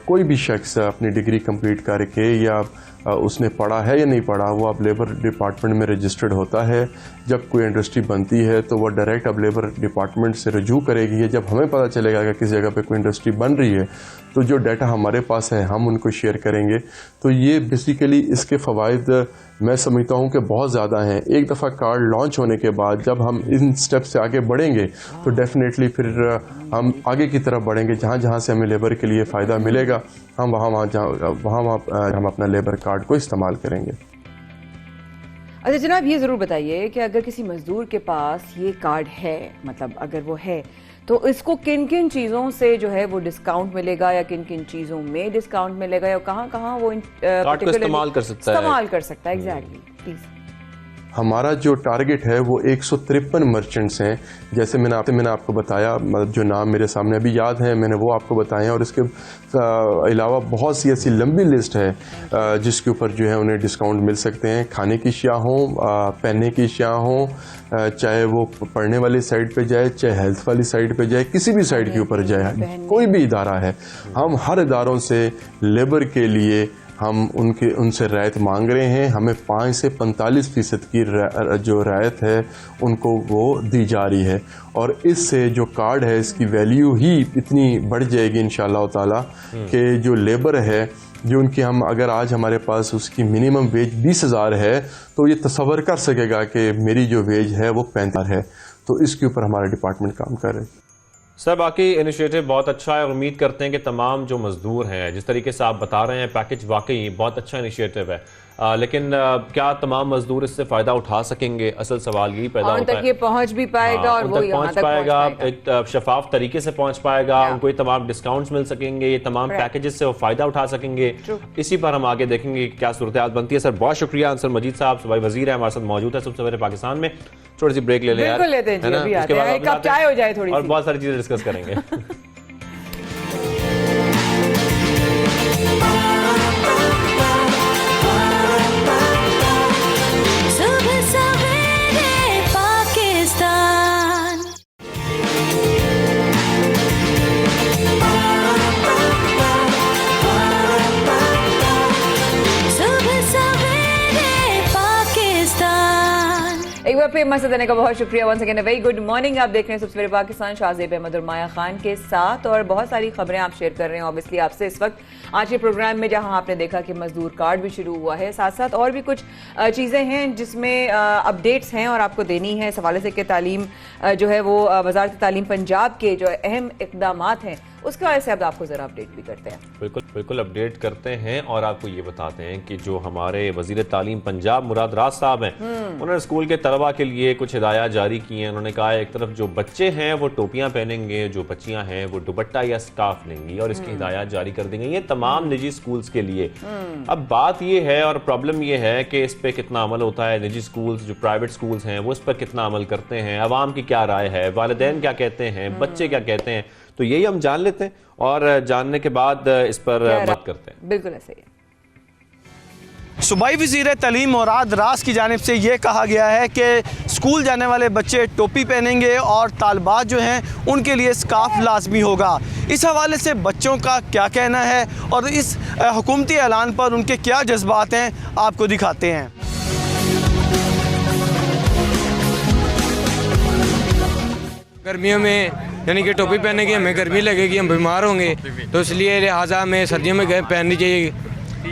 [SPEAKER 10] कोई भी शख्स अपनी डिग्री कंप्लीट करके या उसने पढ़ा है या नहीं पढ़ा, वो अब लेबर डिपार्टमेंट में रजिस्टर्ड होता है। जब कोई इंडस्ट्री बनती है तो वो डायरेक्ट अब लेबर डिपार्टमेंट से रजू करेगी। जब हमें पता चलेगा कि किस जगह पे कोई इंडस्ट्री बन रही है तो जो डाटा हमारे पास है हम उनको शेयर करेंगे। तो ये बेसिकली इसके फ़वाइद मैं समझता हूँ कि बहुत ज़्यादा हैं। एक दफ़ा कार्ड लॉन्च होने के बाद जब हम इन स्टेप से आगे बढ़ेंगे तो डेफिनेटली फिर हम आगे की तरफ बढ़ेंगे। जहाँ जहाँ से हमें लेबर के लिए फ़ायदा मिलेगा हम वहाँ हम अपना लेबर कार्ड को इस्तेमाल करेंगे।
[SPEAKER 1] अच्छा जनाब, ये ज़रूर बताइए कि अगर किसी मजदूर के पास ये कार्ड है, मतलब अगर वो है, तो इसको किन किन चीज़ों से जो है वो डिस्काउंट मिलेगा, या किन किन चीज़ों में डिस्काउंट मिलेगा, या कहाँ कहाँ वो
[SPEAKER 2] कार्ड को इस्तेमाल कर सकता है?
[SPEAKER 1] Exactly, please.
[SPEAKER 10] हमारा जो टारगेट है वो 153 मर्चेंट्स हैं। जैसे मैंने आपको बताया, जो नाम मेरे सामने अभी याद हैं मैंने वो आपको बताए हैं, और इसके अलावा बहुत सी ऐसी लंबी लिस्ट है जिसके ऊपर जो है उन्हें डिस्काउंट मिल सकते हैं। खाने की अशिया हों, पहनने की अशिया हों, चाहे वो पढ़ने वाली साइड पे जाए, चाहे हेल्थ वाली साइड पे जाए, किसी भी साइड के ऊपर जाए, कोई भी इदारा है, हम हर इदारों से लेबर के लिए हम उनसे रायत मांग रहे हैं। हमें 5 से 45% की जो रायत है उनको वो दी जा रही है, और इससे जो कार्ड है इसकी वैल्यू ही इतनी बढ़ जाएगी इंशाअल्लाह ताला कि जो लेबर है जो उनकी हम अगर आज हमारे पास उसकी मिनिमम वेज 20,000 है तो ये तसव्वुर कर सकेगा कि मेरी जो वेज है वो 35 है। तो इसके ऊपर हमारा डिपार्टमेंट काम कर रहे हैं।
[SPEAKER 2] सर बाकी इनिशिएटिव बहुत अच्छा है, और उम्मीद करते हैं कि तमाम जो मजदूर हैं, जिस तरीके से आप बता रहे हैं पैकेज वाकई बहुत अच्छा इनिशिएटिव है, लेकिन क्या तमाम मजदूर इससे फायदा उठा सकेंगे? असल सवाल यही पैदा होता है,
[SPEAKER 1] ये पहुंच भी पाएगा और वो
[SPEAKER 2] पहुंच पाएगा, एक शफाफ तरीके से पहुंच पाएगा, उनको ये तमाम डिस्काउंट्स मिल सकेंगे, ये तमाम पैकेजेस से वो फायदा उठा सकेंगे। इसी पर हम आगे देखेंगे क्या सूरत हाल बनती है। सर बहुत शुक्रिया अंसर मजीद साहब, सूबाई वजीर है, हमारे साथ मौजूद है सबसे पहले पाकिस्तान में। थोड़ी सी ब्रेक ले लें यार,
[SPEAKER 1] उसके बाद एक कप चाय हो जाए थोड़ी,
[SPEAKER 2] और बहुत सारी चीजें डिस्कस करेंगे।
[SPEAKER 1] एक बार फिर मस्जिद देने का बहुत शुक्रिया। Once again very good morning. आप देख रहे हैं सबसे पहले पाकिस्तान, शाहजेब अहमद और माया खान के साथ, और बहुत सारी खबरें आप शेयर कर रहे हैं ऑब्वियसली आपसे इस वक्त आज के प्रोग्राम में, जहां आपने देखा कि मजदूर कार्ड भी शुरू हुआ है, साथ साथ और भी कुछ चीज़ें हैं जिसमें अपडेट्स हैं और आपको देनी है। इस हवाले से कि तालीम जो है वो वजारत तालीम पंजाब के जो अहम इक़दामात हैं उसके हवाले से अब आपको जरा अपडेट भी करते हैं।
[SPEAKER 2] बिल्कुल बिल्कुल अपडेट करते हैं और आपको ये बताते हैं कि जो हमारे वजीर तालीम पंजाब मुराद राज साहब हैं, उन्होंने स्कूल के तलबा के लिए कुछ हिदायत जारी की हैं। उन्होंने कहा एक तरफ जो बच्चे हैं वो टोपियां पहनेंगे, जो बच्चियां हैं वो दुपट्टा या स्कार्फ लेंगी, और इसकी हिदायत जारी कर दी गई है तमाम निजी स्कूल्स के लिए। अब बात ये है और प्रॉब्लम ये है कि इस पे कितना अमल होता है, निजी स्कूल्स जो प्राइवेट स्कूल्स हैं वो इस पर कितना अमल करते हैं, अवाम की क्या राय है, वालिदैन क्या कहते हैं, बच्चे क्या कहते हैं, तो यही हम जान लेते हैं और जानने के बाद इस पर बात करते हैं।
[SPEAKER 1] बिल्कुल ऐसे ही
[SPEAKER 4] सूबाई वज़ीर तालीम मुराद राज की जानिब से ये कहा गया है कि स्कूल जाने वाले बच्चे टोपी पहनेंगे और तालबात जो हैं उनके लिए स्कार्फ लाजमी होगा। इस हवाले से बच्चों का क्या कहना है और इस हुकूमती ऐलान पर उनके क्या जज्बात हैं, आपको दिखाते हैं।
[SPEAKER 11] गर्मियों में यानी कि टोपी पहनेंगे, हमें गर्मी लगेगी, हम बीमार होंगे, तो इसलिए लिहाजा हमें सर्दियों में पहननी चाहिए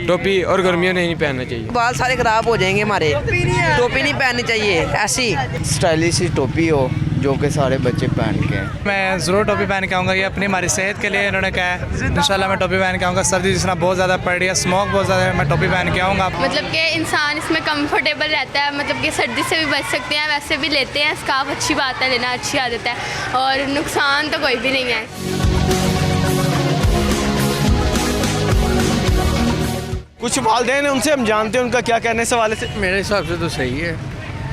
[SPEAKER 11] टोपी और गर्मियों में नहीं पहनना चाहिए।
[SPEAKER 12] बाल सारे खराब हो जाएंगे हमारे, टोपी नहीं पहननी चाहिए। ऐसी
[SPEAKER 13] स्टाइलिश टोपी हो जो कि सारे बच्चे पहन के।
[SPEAKER 14] मैं ज़रूर टोपी पहन के आऊँगा, ये अपनी हमारी सेहत के लिए इन्होंने कहा है। इंशाल्लाह मैं टोपी पहन के आऊँगा। सर्दी जिस तरह बहुत ज़्यादा पड़ रही है, स्मोक बहुत ज़्यादा है, मैं टोपी पहन के आऊँगा।
[SPEAKER 15] मतलब कि इंसान इसमें कंफर्टेबल रहता है, मतलब कि सर्दी से भी बच सकते हैं, वैसे भी लेते हैं स्कार्फ, अच्छी बात है, लेना अच्छी आदत है और नुकसान तो कोई भी नहीं है।
[SPEAKER 4] कुछ वालिदैन हैं, उनसे हम जानते हैं उनका क्या कहने इस हवाले से।
[SPEAKER 11] मेरे हिसाब से तो सही है,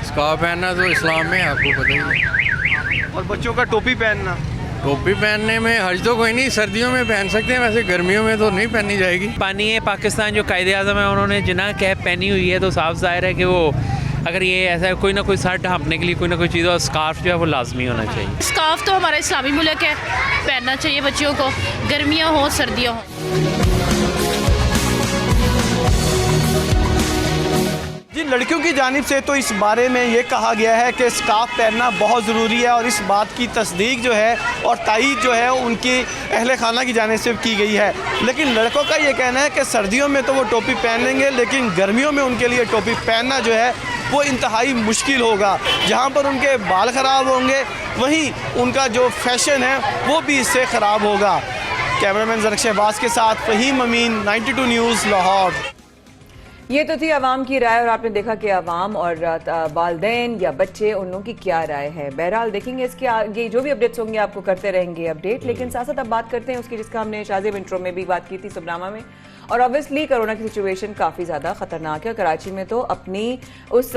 [SPEAKER 11] स्कार्फ पहनना तो इस्लाम में आपको पता ही है।
[SPEAKER 4] और बच्चों का टोपी पहनना,
[SPEAKER 11] टोपी पहनने में हर्ज तो कोई नहीं, सर्दियों में पहन सकते हैं, वैसे गर्मियों में तो नहीं पहननी जाएगी।
[SPEAKER 16] पानी है पाकिस्तान जो कायदे आज़म है उन्होंने जिना कैप पहनी हुई है, तो साफ जाहिर है कि वो अगर ये ऐसा कोई ना कोई सर ढांपने के लिए कोई ना कोई चीज़, और स्कार्फ जो है वो लाजमी होना चाहिए।
[SPEAKER 15] स्कार्फ तो हमारा इस्लामी मुल्क है, पहनना चाहिए बच्चियों को, गर्मियाँ हो सर्दियाँ हो।
[SPEAKER 4] जी, लड़कियों की जानिब से तो इस बारे में ये कहा गया है कि स्कार्फ पहनना बहुत ज़रूरी है और इस बात की तस्दीक जो है और तायीद जो है उनकी अहले खाना की जानिब से की गई है। लेकिन लड़कों का ये कहना है कि सर्दियों में तो वो टोपी पहनेंगे, लेकिन गर्मियों में उनके लिए टोपी पहनना जो है वो इंतहाई मुश्किल होगा। जहाँ पर उनके बाल ख़राब होंगे वहीं उनका जो फैशन है वो भी इससे ख़राब होगा। कैमरामैन ज़रक शहबाज के साथ फ़हीम अमीन, 92 न्यूज़, लाहौर।
[SPEAKER 1] ये तो थी आवाम की राय और आपने देखा कि आवाम और वालिदैन या बच्चे उन लोगों की क्या राय है। बहरहाल देखेंगे इसके आगे जो भी अपडेट्स होंगे आपको करते रहेंगे अपडेट। लेकिन साथ साथ अब बात करते हैं उसकी जिसका हमने शाज़िब इंट्रो में भी बात की थी सुबनामा में। और ऑब्वियसली कोरोना की सिचुएशन काफ़ी ज़्यादा ख़तरनाक है। कराची में तो अपनी उस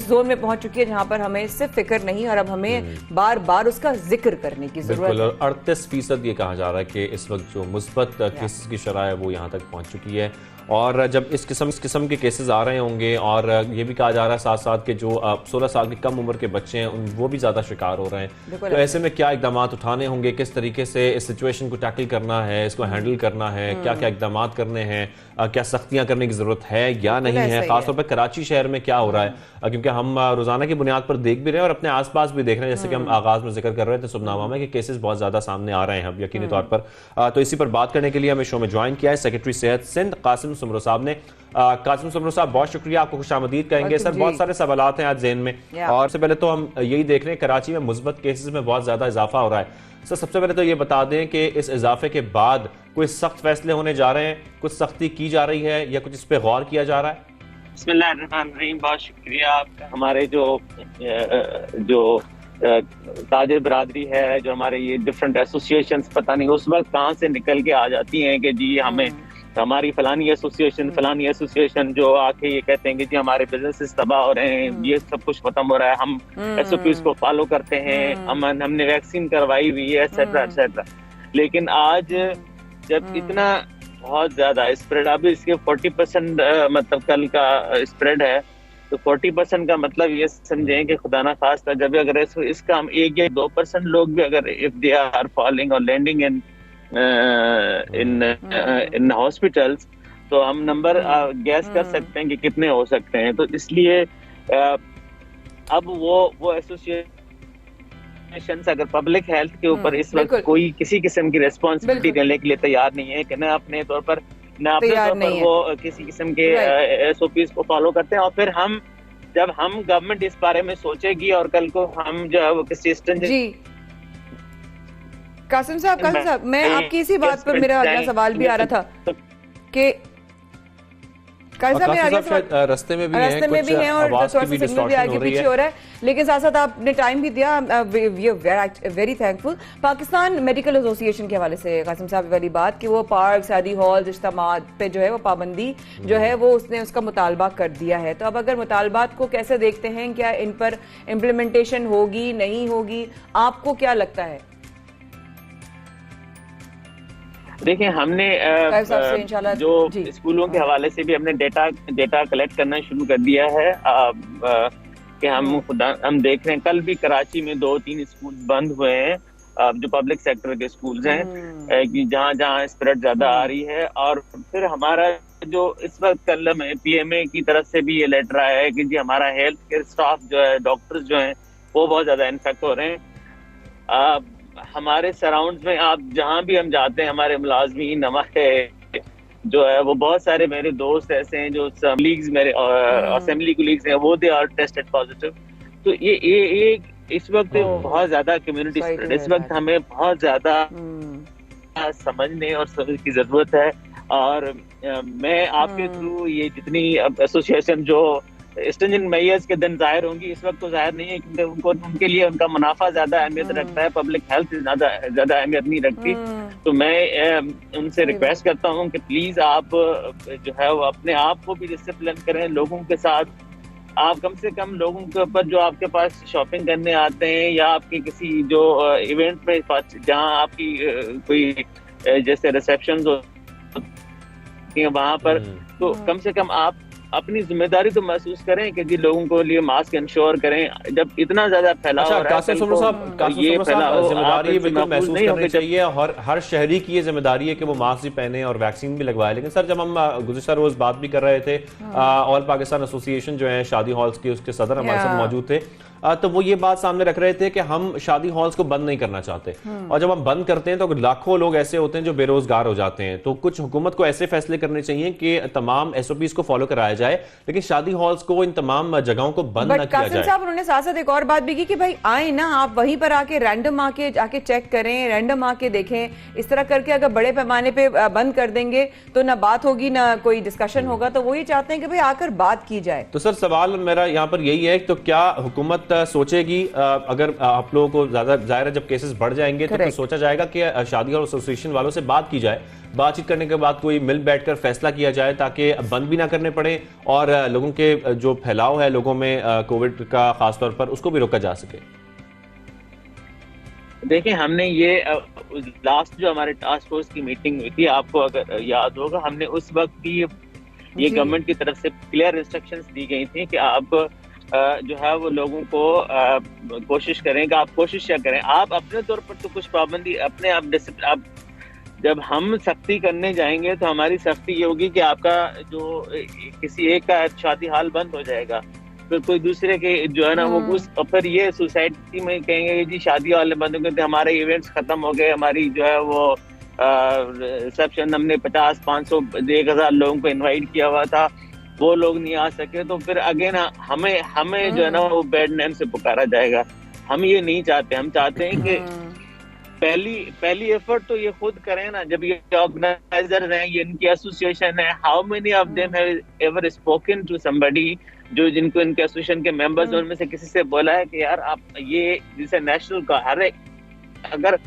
[SPEAKER 1] जोन में पहुंच चुकी है जहां पर हमें सिर्फ फिक्र नहीं और अब हमें बार बार उसका जिक्र करने की ज़रूरत है।
[SPEAKER 2] 38% ये कहा जा रहा है कि इस वक्त जो मुस्बत केसेस की शरह है वो यहाँ तक पहुँच चुकी है। और जब इस किस्म के केसेस आ रहे होंगे और ये भी कहा जा रहा है साथ साथ कि जो 16 साल की कम उम्र के बच्चे हैं वो भी ज़्यादा शिकार हो रहे हैं, तो ऐसे में क्या इकदाम उठाने होंगे, किस तरीके से इस सिचुएशन को टैकल करना है, इसको हैंडल करना है, क्या क्या इकदाम करने हैं, क्या सख्तियाँ करने की ज़रूरत है या नहीं है, खासतौर पर कराची शहर में क्या हो रहा है, क्योंकि हम रोज़ाना की बुनियाद पर देख भी रहे हैं और अपने आसपास भी देख रहे हैं, जैसे कि हम आगाज़ में जिक्र कर रहे थे सुबनामा में कि केसेस बहुत ज़्यादा सामने आ रहे हैं अब यकीनी तौर पर। तो इसी पर बात करने के लिए हमें शो में ज्वाइन किया है सेक्रेटरी सेहत सिंध कासिम सुमरो साहब ने। कासिम सुमरो साहब, बहुत शुक्रिया, आपको खुशामदीद कहेंगे। सर, बहुत सारे सवालात हैं आज ज़हन में और सबसे पहले तो हम यही देख रहे हैं कराची में मुस्बत केसेस में बहुत ज़्यादा इजाफा हो रहा है। सर, सबसे पहले तो ये बता दें कि इस इजाफे के बाद कोई सख्त फैसले होने जा रहे हैं, कुछ सख्ती की जा रही है या कुछ इस पर गौर किया जा रहा है?
[SPEAKER 17] बिस्मिल्लाहिर्रहमानिर्रहीम, बहुत शुक्रिया आपका। हमारे जो ताजिर बरादरी है, जो हमारे ये डिफरेंट एसोसिएशंस पता नहीं उस वक्त कहाँ से निकल के आ जाती हैं कि जी हमें हमारी फलानी एसोसिएशन जो आके ये कहते हैं कि जी हमारे बिजनेसेस तबाह हो रहे हैं, ये सब कुछ खत्म हो रहा है, हम SOPs को फॉलो करते हैं, हमने वैक्सीन करवाई हुई है, एटसेट्रा एटसेट्रा। लेकिन आज जब इतना बहुत ज्यादा स्प्रेड, अभी इसके 40% मतलब कल का स्प्रेड है, तो 40% का मतलब ये समझें कि खुदा ना खास्ता जब अगर इसका हम 1 या 2% लोग भी अगर इफ दे आर फॉलिंग और लैंडिंग इन हॉस्पिटल्स, तो हम नंबर गैस कर सकते हैं कि कितने हो सकते हैं। तो इसलिए अब वो एसोसिएशन अगर पब्लिक हेल्थ के ऊपर इस वक्त कोई किसी किस्म की रिस्पॉन्सिबिलिटी लेने के लिए तैयार नहीं है कि न अपने तौर पर वो किसी किस्म के SOPs को फॉलो करते हैं, और फिर जब हम गवर्नमेंट इस बारे में सोचेगी और कल को हम जो है वो किसी
[SPEAKER 1] कासिम साहब मैं आपकी इसी बात पर मेरा अगला सवाल भी आ रहा था कि
[SPEAKER 2] रास्ते में भी हैं और थोड़ा सा सिग्नल भी आगे पीछे हो रहा है, लेकिन साथ साथ आपने टाइम भी दिया, we are very thankful. Pakistan medical association के हवाले से कासिम साहब वाली बात कि वो पार्क, शादी हॉल, इज्तिमात पे जो है वो पाबंदी जो है वो उसने उसका मुतालबा कर दिया है। तो अब अगर मुतालबात को कैसे देखते हैं, क्या इन पर इम्प्लीमेंटेशन होगी नहीं होगी, आपको क्या लगता है?
[SPEAKER 17] देखिए हमने जो स्कूलों के हवाले से भी हमने डेटा कलेक्ट करना शुरू कर दिया है कि हम देख रहे हैं। कल भी कराची में 2-3 स्कूल बंद हुए हैं, जो पब्लिक सेक्टर के स्कूल्स हैं, जहाँ स्प्रेड ज्यादा आ रही है। और फिर हमारा जो इस वक्त कल में PMA की तरफ से भी ये लेटर आया है कि जी हमारा हेल्थ केयर स्टाफ जो है, डॉक्टर्स जो हैं, वो बहुत ज्यादा इन्फेक्ट हो रहे हैं। हमारे सराउंड्स में आप जहां भी हम जाते हैं, हमारे मुलाजमीन, हमारे जो है वो बहुत सारे मेरे दोस्त ऐसे हैं जो लीग्स मेरे असेंबली कोलीग्स हैं, वो दे आर टेस्टेड पॉजिटिव। तो ये इस वक्त बहुत ज्यादा कम्युनिटी स्प्रेड, इस वक्त हमें बहुत ज्यादा समझने और समझ की जरूरत है। और मैं आपके थ्रू ये जितनी एसोसिएशन जो स्ट्रिंजेंट मेजर्स के दिन जाहिर होंगी, इस वक्त तो जाहिर नहीं है क्योंकि उनके लिए उनका मुनाफा ज्यादा अहमियत रखता है, पब्लिक हेल्थ ज्यादा अहमियत नहीं रखती। तो मैं उनसे रिक्वेस्ट करता हूँ कि प्लीज आप जो है वो अपने आप को भी डिसिप्लिन करें, लोगों के साथ आप कम से कम लोगों के ऊपर जो आपके पास शॉपिंग करने आते हैं या आपके किसी जो इवेंट में जहाँ आपकी कोई जैसे रिसेप्शन वहां पर, तो कम से कम आप अपनी जिम्मेदारी तो महसूस करें कि जी लोगों को लिए मास्क इंश्योर करें। जब इतना ज्यादा फैलाव हो रहा है,
[SPEAKER 2] जिम्मेदारी बिल्कुल महसूस करनी चाहिए, और हर शहरी की ये जिम्मेदारी है कि वो मास्क भी पहने और वैक्सीन भी लगवाए। लेकिन सर, जब हम गुज़िश्ता रोज बात भी कर रहे थे, ऑल पाकिस्तान एसोसिएशन जो है शादी हॉल्स के, उसके सदर हमारे साथ मौजूद थे, तो वो ये बात सामने रख रहे थे कि हम शादी हॉल्स को बंद नहीं करना चाहते, और जब हम बंद करते हैं तो लाखों लोग ऐसे होते हैं जो बेरोजगार हो जाते हैं। तो कुछ हुकूमत को ऐसे फैसले करने चाहिए कि तमाम SOPs को फॉलो कराया जाए, लेकिन शादी हॉल्स को, इन तमाम जगहों को बंद न किया जाए।
[SPEAKER 1] साहब, उन्होंने साथ साथ एक और बात भी की कि भाई आए ना, आप वहीं पर आके रैंडम आके चेक करें, रैंडम आके देखें। इस तरह करके अगर बड़े पैमाने पे बंद कर देंगे तो ना बात होगी, ना कोई डिस्कशन होगा। तो वो ये चाहते हैं कि भाई आकर बात की जाए।
[SPEAKER 2] तो सर, सवाल मेरा यहाँ पर यही है, तो क्या हुकूमत सोचेगी, अगर आप लोगों को ज्यादा जाहिर है जब केसेस बढ़ जाएंगे तो सोचा जाएगा कि शादी हॉल एसोसिएशन वालों से बात की जाए, बातचीत करने के बाद कोई मिल बैठकर फैसला किया जाए ताकि बंद भी ना करने पड़े और लोगों के जो फैलाव है लोगों में कोविड का खासतौर पर, उसको भी रोका जा सके?
[SPEAKER 17] देखिए, हमने ये लास्ट जो हमारे टास्क फोर्स की मीटिंग हुई थी, आपको अगर याद होगा, हमने उस वक्त भी ये गवर्नमेंट की तरफ से क्लियर इंस्ट्रक्शंस दी गई थी कि आप जो है वो लोगों को कोशिश करें कि आप कोशिश क्या करें, आप अपने तौर पर तो कुछ पाबंदी अपने आप जब हम सख्ती करने जाएंगे तो हमारी सख्ती ये होगी कि आपका जो किसी एक का शादी हाल बंद हो जाएगा, फिर कोई दूसरे के जो है ना वो उस, और फिर ये सोसाइटी में कहेंगे जी शादी वाले बंद हो गए, हमारे इवेंट्स खत्म हो गए, हमारी जो है वो रिसेप्शन हमने 50, 500, 1000 लोगों को इनवाइट किया हुआ था, वो लोग नहीं आ सके, तो फिर अगेन हमें जो है ना वो बैड नेम से पुकारा जाएगा। हम ये नहीं चाहते, हम चाहते हैं कि पहली एफर्ट तो ये खुद करें ना। जब ये ऑर्गेनाइजर हैं, ये इनकी एसोसिएशन है, how many of them have ever spoken to somebody, जो जिनको इनके एसोसिएशन के मेंबर्स उनमें से किसी से बोला है कि यार आप ये जैसे नेशनल का हर एक, अगर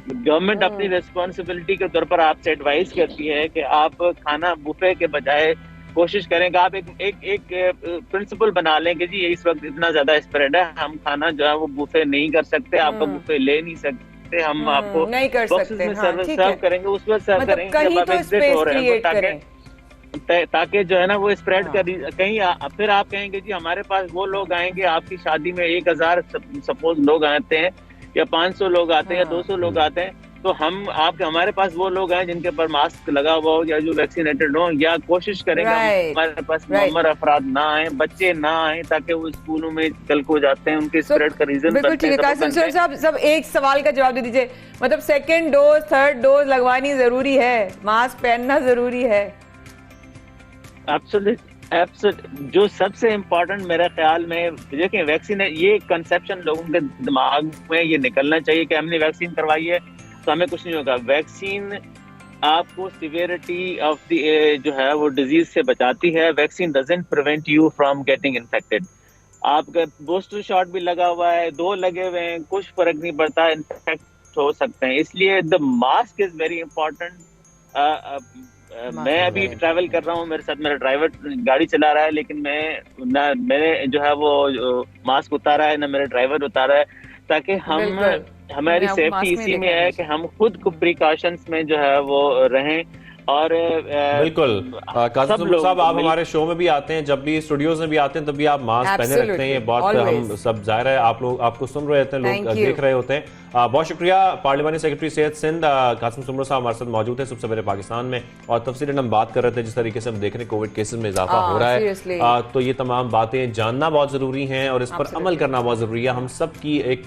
[SPEAKER 17] गवर्नमेंट अपनी रिस्पॉन्सिबिलिटी के तौर पर आपसे एडवाइस करती है कि आप खाना बुफे के बजाय कोशिश करें कि आप एक प्रिंसिपल बना लें कि जी इस वक्त इतना ज्यादा स्प्रेड है, हम खाना जो है वो बुफे नहीं कर सकते, आपका बुफे ले नहीं सकते, हम आपको
[SPEAKER 1] नहीं कर सकते,
[SPEAKER 17] सर्व करेंगे, उस पर सर्व करेंगे जब आप एग्जिट हो रहे हैं, ताकि जो है ना वो स्प्रेड कहीं फिर आप कहेंगे जी हमारे पास वो लोग आएंगे, आपकी शादी में 1000 सपोज लोग आते हैं या 500 लोग आते हैं या 200 लोग आते हैं, तो हमारे पास वो लोग हैं जिनके पर मास्क लगा हुआ हो या जो वैक्सीनेटेड हो, या कोशिश करेंगे हमारे पास मुअम्मर अफराद ना आए, बच्चे ना आए, ताकि वो स्कूलों में कल को जाते हैं उनके स्प्रेड का रीजन
[SPEAKER 1] बनते हैं। कासिम सर साहब, सब एक सवाल का जवाब दे दीजिए, मतलब सेकंड डोज, थर्ड डोज लगवानी जरूरी है, मास्क पहनना जरूरी है?
[SPEAKER 17] जो सबसे इम्पोर्टेंट मेरे ख्याल में, देखिए वैक्सीन, ये कंसेप्शन लोगों के दिमाग में ये निकलना चाहिए कि हमने वैक्सीन करवाई है, तो हमें कुछ नहीं होगा। वैक्सीन आपको सिवियरिटी ऑफ द जो है वो डिजीज से बचाती है। Vaccine doesn't prevent you from getting infected. आपका बूस्टर शॉट भी लगा हुआ है, 2 लगे हुए हैं, कुछ फर्क नहीं पड़ता, इन्फेक्ट हो सकते हैं। इसलिए the mask is very important. मैं अभी ट्रैवल कर रहा हूँ, मेरे साथ मेरा ड्राइवर गाड़ी चला रहा है, लेकिन मैंने जो है वो मास्क उतारा है ना मेरा ड्राइवर उतारा है, ताकि हमारी सेफ्टी इसी में है कि हम खुद को प्रिकॉशंस में जो है वो रहें। और
[SPEAKER 2] बिल्कुल कासिम साहब, आप हमारे शो में भी आते हैं, जब भी स्टूडियोज में भी आते हैं तब भी आप मास्क पहने रखते हैं। ये बहुत हम सब जाहिर है आप लोग आपको सुन रहे होते हैं, लोग देख रहे होते हैं। बहुत शुक्रिया। पार्लिमानी सेक्रेटरी सेहत सिंध कासिम सुमरो साहब हमारे साथ मौजूद है सबसे पहले पाकिस्तान में, और तफसीलन हम बात कर रहे थे जिस तरीके से हम देख रहे हैं कोविड केसेस में इजाफा हो रहा है, तो ये तमाम बातें जानना बहुत जरूरी है और इस पर अमल करना बहुत जरूरी है। हम सब की एक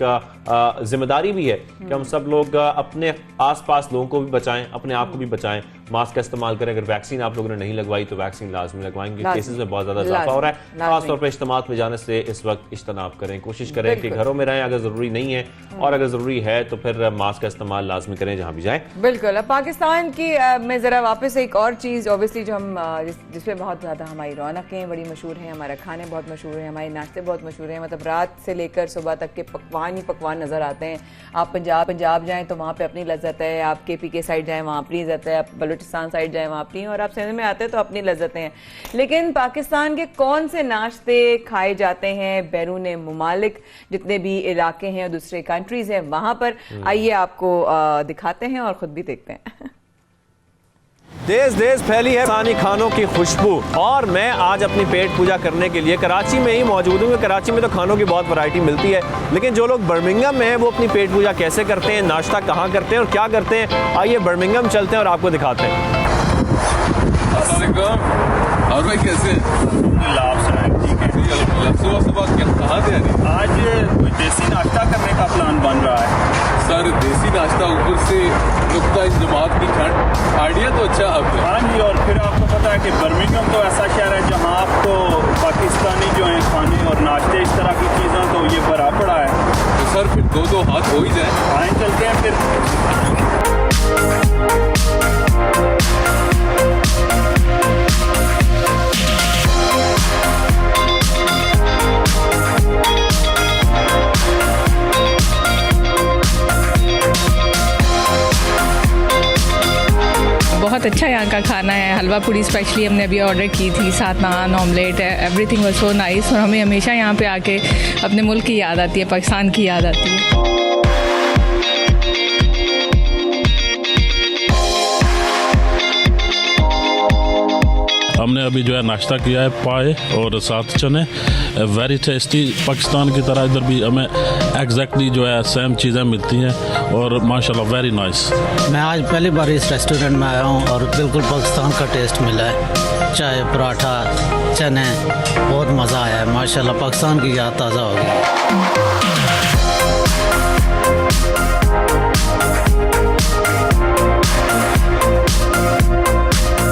[SPEAKER 2] जिम्मेदारी भी है कि हम सब लोग अपने आसपास लोगों को भी बचाएं, अपने आप को भी बचाएं, मास्क का इस्तेमाल करें। अगर वैक्सीन आप लोगों ने नहीं लगवाई तो वैक्सीन लाजमी लगवाएंगे। केसेस में बहुत ज्यादा इजाफा हो रहा है, खासतौर पर इज्तिमात में जाने से इस वक्त इज्तनाब करें, कोशिश करें कि घरों में रहें अगर जरूरी नहीं है, और अगर जरूरी है तो फिर मास्क का इस्तेमाल लाजमी करें जहां भी जाएं।
[SPEAKER 1] बिल्कुल। अब पाकिस्तान की मैं जरा वापस एक और चीज़, ऑब्वियसली जो हम जिसपे बहुत ज़्यादा हमारी रौनकें बड़ी मशहूर हैं, हमारे खाने बहुत मशहूर हैं, हमारे नाश्ते बहुत मशहूर हैं, मतलब रात से लेकर सुबह तक के पकवान ही पकवान नज़र आते हैं। आप पंजाब जाएँ तो वहाँ पर अपनी लज्जत है, आप KP के साइड जाएँ वहाँ अपनी इज़्ज़त है, आप बलूचिस्तान साइड जाएँ वहाँ अपनी, और आप सिंध में आते हैं तो अपनी लज्जतें हैं। लेकिन पाकिस्तान के कौन से नाश्ते खाए जाते हैं बैरून मुमालिक, जितने भी इलाके हैं और दूसरे कंट्रीज हैं वहाँ पर, आइए आपको दिखाते हैं और खुद भी देखते हैं।
[SPEAKER 2] देश देश फैली है पाकिस्तानी खानों की खुशबू, और मैं आज अपनी पेट पूजा करने के लिए कराची में ही मौजूद हूँ। कराची में तो खानों की बहुत वैरायटी मिलती है, लेकिन जो लोग बर्मिंघम में हैं वो अपनी पेट पूजा कैसे करते हैं, नाश्ता कहाँ करते हैं और क्या करते हैं, आइए बर्मिंघम चलते हैं और आपको दिखाते हैं।
[SPEAKER 18] और भाई कैसे सुबह सुबह कहाँ थे? आज देसी नाश्ता करने का प्लान बन रहा है सर। देसी नाश्ता ऊपर से नुक्ता इंजमात की ठंड, आइडिया तो अच्छा है। हाँ जी, और फिर आपको पता है कि बर्मिंघम तो ऐसा शहर है जहाँ आपको पाकिस्तानी जो है खाने और नाश्ते इस तरह की चीज़ें तो ये भरा पड़ा है। तो सर फिर 2-2 हाथ हो ही जाए। आए चलते हैं फिर।
[SPEAKER 19] बहुत अच्छा यहाँ का खाना है। हलवा पूड़ी स्पेशली हमने अभी ऑर्डर की थी, साथ naan, omelette, everything was so nice. और हमें हमेशा यहाँ पे आके अपने मुल्क की याद आती है, पाकिस्तान की याद आती है।
[SPEAKER 20] हमने अभी जो है नाश्ता किया है, पाए और साथ चने, वेरी टेस्टी। पाकिस्तान की तरह इधर भी हमें एग्जैक्टली जो है सेम चीज़ें मिलती हैं और माशाल्लाह वेरी नाइस।
[SPEAKER 21] मैं आज पहली बार इस रेस्टोरेंट में आया हूँ और बिल्कुल पाकिस्तान का टेस्ट मिला है। चाय, पराठा, चने, बहुत मज़ा आया है माशाल्लाह। पाकिस्तान की याद ताज़ा हो गई।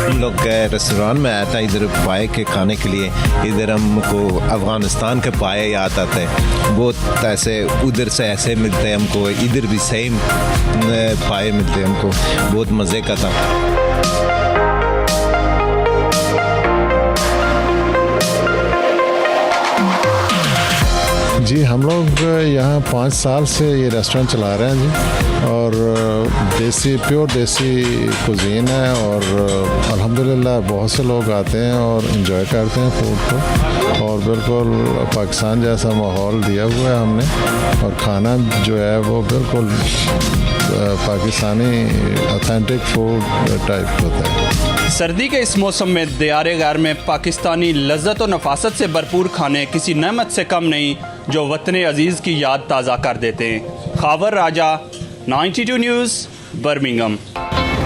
[SPEAKER 22] हम लोग रेस्टोरेंट में आया था इधर पाए के खाने के लिए। इधर हमको अफ़गानिस्तान के पाए याद आते हैं, बहुत ऐसे उधर से ऐसे मिलते हैं हमको, इधर भी सेम पाए मिलते हैं हमको, बहुत मज़े का था।
[SPEAKER 23] जी हम लोग यहाँ 5 साल से ये रेस्टोरेंट चला रहे हैं जी, और प्योर देसी कुजीन है, और अल्हम्दुलिल्लाह बहुत से लोग आते हैं और एंजॉय करते हैं फूड को, और बिल्कुल पाकिस्तान जैसा माहौल दिया हुआ है हमने, और खाना जो है वो बिल्कुल पाकिस्तानी ऑथेंटिक फूड टाइप होता है।
[SPEAKER 24] सर्दी के इस मौसम में दियारे गैर में पाकिस्तानी लज्जत और नफासत से भरपूर खाने किसी नेमत से कम नहीं जो वतन अजीज़ की याद ताज़ा कर देते हैं। खावर राजा, 92 न्यूज़, बर्मिंघम।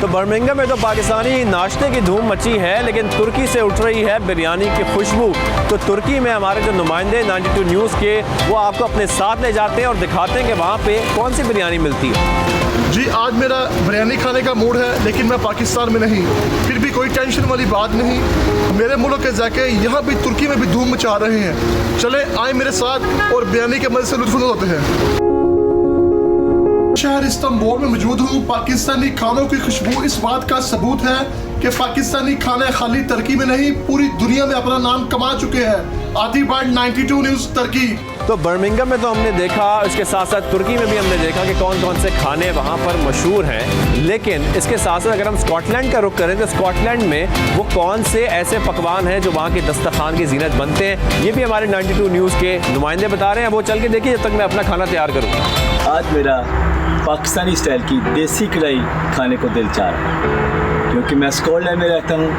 [SPEAKER 2] तो बर्मिंघम में तो पाकिस्तानी नाश्ते की धूम मची है, लेकिन तुर्की से उठ रही है बिरयानी की खुशबू। तो तुर्की में हमारे जो नुमाइंदे 92 न्यूज़ के, वो आपको अपने साथ ले जाते हैं और दिखाते हैं कि वहाँ पे कौन सी बिरयानी मिलती है।
[SPEAKER 25] जी आज मेरा बिरयानी खाने का मूड है, लेकिन मैं पाकिस्तान में नहीं, फिर भी कोई टेंशन वाली बात नहीं। मेरे मुल्क के जाके यहाँ भी तुर्की में भी धूम मचा रहे हैं। चले आए मेरे साथ और बिरयानी के मज़े से लुत्फ़ उठाते हैं। शहर इस्तांबुल में मौजूद हूँ। पाकिस्तानी खानों की खुशबू इस बात का सबूत है कि पाकिस्तानी खाने खाली तुर्की में नहीं पूरी दुनिया में अपना नाम कमा चुके हैं। आदि बार्ड 92 न्यूज़ तुर्की।
[SPEAKER 2] तो बर्मिंघम में तो हमने देखा, इसके साथ साथ तुर्की में भी हमने देखा कि कौन कौन से खाने वहाँ पर मशहूर हैं। लेकिन इसके साथ साथ अगर हम स्कॉटलैंड का रुख करें तो स्कॉटलैंड में वो कौन से ऐसे पकवान हैं जो वहाँ के दस्तरखान की जीनत बनते हैं, ये भी हमारे 92 न्यूज़ के नुमाइंदे बता रहे हैं। वो चल के देखिए जब तक मैं अपना खाना तैयार करूँ।
[SPEAKER 3] आज मेरा पाकिस्तानी स्टाइल की देसी कढ़ाई खाने को दिल चाह रहा है, क्योंकि मैं स्कॉटलैंड में रहता हूँ,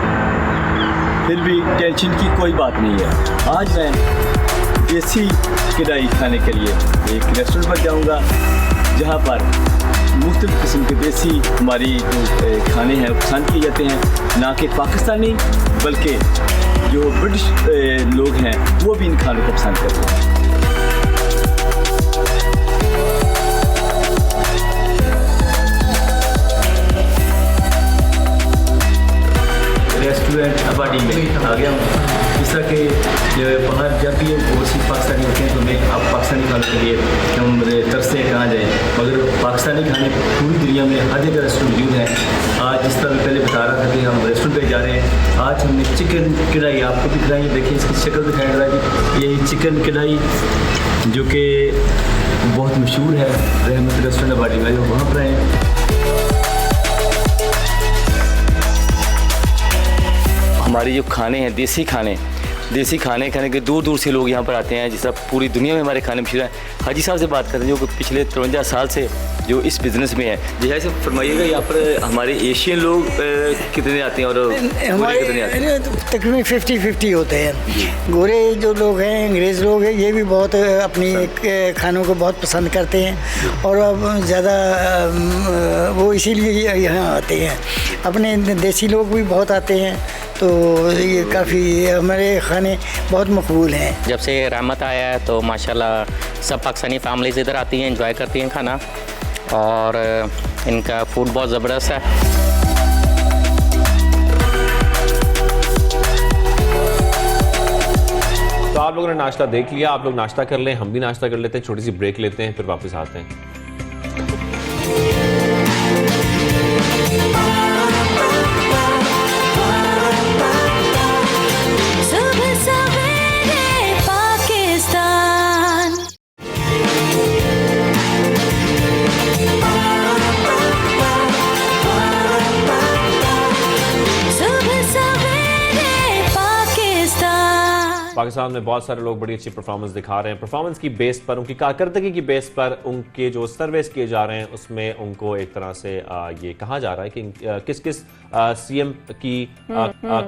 [SPEAKER 3] फिर भी टेंशन की कोई बात नहीं है। आज मैं देसी कढ़ाई खाने के लिए एक रेस्टोरेंट पर जाऊंगा, जहां पर मुख्तलिफ़ किस्म के देसी हमारी जो खाने हैं पसंद किए जाते हैं, ना कि पाकिस्तानी बल्कि जो ब्रिटिश लोग हैं वो भी इन खानों को पसंद करते हैं। रेस्टोरेंट आबादी में आ गया हूँ। जिस तरह के बाहर जब भी वो सिर्फ पाकिस्तानी होते हैं तो मैं अब पाकिस्तानी खाने के लिए हम तरसते हैं कहाँ जाए, मगर पाकिस्तानी खाने पूरी दुनिया में हर जगह रेस्टोरेंट मौजूद हैं। आज जिस तरह मैं पहले बता रहा था कि हम रेस्टोरेंट पे जा रहे हैं, आज हमने चिकन कढ़ाई आपको दिख रही है, देखिए इसकी शक्ल दिखाई दे रहा है। यही चिकन कढ़ाई जो कि बहुत मशहूर है रहमत रेस्टोरेंट आबादी में, वहाँ पर हैं। हमारे जो खाने हैं देसी खाने खाने के दूर दूर से लोग यहाँ पर आते हैं। जिस तरह पूरी दुनिया में हमारे खाने मशहूर हैं। हाजी साहब से बात करते हैं जो कि पिछले 53 साल से जो इस बिज़नेस में है। जैसे से फरमाइएगा यहाँ पर हमारे एशियन लोग कितने आते हैं और
[SPEAKER 5] हमारे कितने आते हैं? तकरीबन 50-50 होते हैं। गोरे जो लोग हैं, अंग्रेज़ लोग हैं, ये भी बहुत अपनी खानों को बहुत पसंद करते हैं और अब ज़्यादा वो इसीलिए यहाँ आते हैं। अपने देसी लोग भी बहुत आते हैं, तो ये काफ़ी हमारे खाने बहुत मकबूल हैं।
[SPEAKER 6] जब से रहमत आया है तो माशाल्लाह सब पाकिस्तानी फैमिलीज़ इधर आती हैं, एंजॉय करती हैं खाना, और इनका फूड बहुत ज़बरदस्त है।
[SPEAKER 2] तो आप लोगों ने नाश्ता देख लिया, आप लोग नाश्ता कर लें, हम भी नाश्ता कर लेते हैं, छोटी सी ब्रेक लेते हैं, फिर वापस आते हैं। पाकिस्तान में बहुत सारे लोग बड़ी अच्छी परफॉर्मेंस दिखा रहे हैं। परफॉर्मेंस की बेस पर, उनकी कारकर्दगी की बेस पर, उनके जो सर्वेस किए जा रहे हैं उसमें उनको एक तरह से ये कहा जा रहा है कि किस किस सीएम की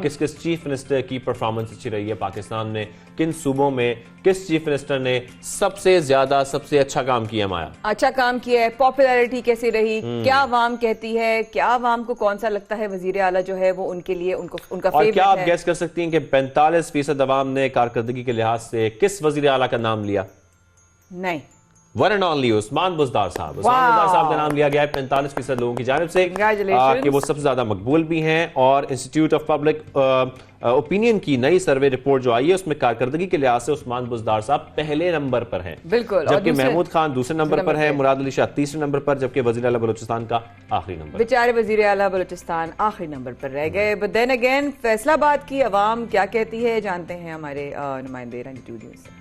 [SPEAKER 2] किस किस चीफ मिनिस्टर की परफॉर्मेंस अच्छी रही है पाकिस्तान में, किन सूबों में किस चीफ मिनिस्टर ने सबसे ज्यादा सबसे अच्छा काम किया। माया
[SPEAKER 1] अच्छा काम किया है, पॉपुलैरिटी कैसी रही, क्या आवाम कहती है, क्या आवाम को कौन सा लगता है वजीर आला जो है वो उनके लिए उनका
[SPEAKER 2] और क्या आप
[SPEAKER 1] है?
[SPEAKER 2] गैस कर सकती हैं कि 45% आवाम ने कारकर्दगी के लिहाज से किस वजीर आला का नाम लिया?
[SPEAKER 1] नहीं,
[SPEAKER 2] one and only Usman Buzdar साहब। उस्मान बुज़दार साहब का नाम लिया गया है 45% लोगों की जानिब से कि वो सबसे ज्यादा मकबूल भी हैं। और इंस्टीट्यूट ऑफ पब्लिक ओपिनियन की नई सर्वे रिपोर्ट जो आई है उसमें कारकर्दगी के लिहाज से उस्मान बुज़दार साहब पहले नंबर पर हैं,
[SPEAKER 1] बिल्कुल,
[SPEAKER 2] जबकि महमूद खान दूसरे नंबर पर है, मुराद अली शाह तीसरे नंबर पर, जबकि वज़ीर आला बलूचिस्तान का आखिरी नंबर।
[SPEAKER 1] बेचारे वज़ीर आला बलूचिस्तान आखिरी नंबर पर रह गए। बट देन अगेन फैसलाबाद की आवाम क्या कहती है जानते हैं हमारे नुमाइंदे 92 न्यूज़ से।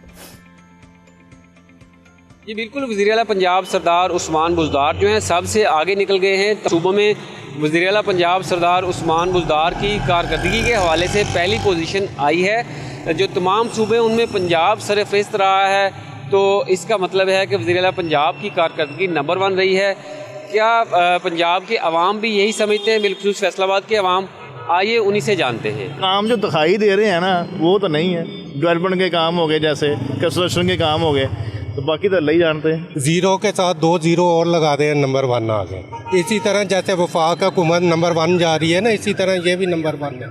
[SPEAKER 7] जी बिल्कुल, वज़ीर आला पंजाब सरदार उस्मान बुज़दार जो हैं सबसे आगे निकल गए हैं। सूबों में वज़ीर आला पंजाब सरदार उस्मान बुज़दार की कारकर्दगी के हवाले से पहली पोजीशन आई है। जो तमाम सूबे उनमें पंजाब सरफ़हरिस्त रहा है, तो इसका मतलब है कि वज़ीर आला पंजाब की कारकर्दगी नंबर 1 रही है। क्या पंजाब के अवाम भी यही समझते हैं, बिलखुसूस फैसलाबाद के अवाम? आइए उन्हीं से जानते हैं।
[SPEAKER 8] काम जो दिखाई दे रहे हैं ना वो तो नहीं है। डेवलपमेंट के काम हो गए, जैसे कंस्ट्रक्शन के काम हो गए, तो बाकी तो अल्लाह ही जानते हैं।
[SPEAKER 9] जीरो के साथ 2 जीरो और लगा दें, नंबर 1 आ गए। इसी तरह जैसे वफाक हुकूमत नंबर 1 जा रही है ना, इसी तरह ये भी नंबर 1 है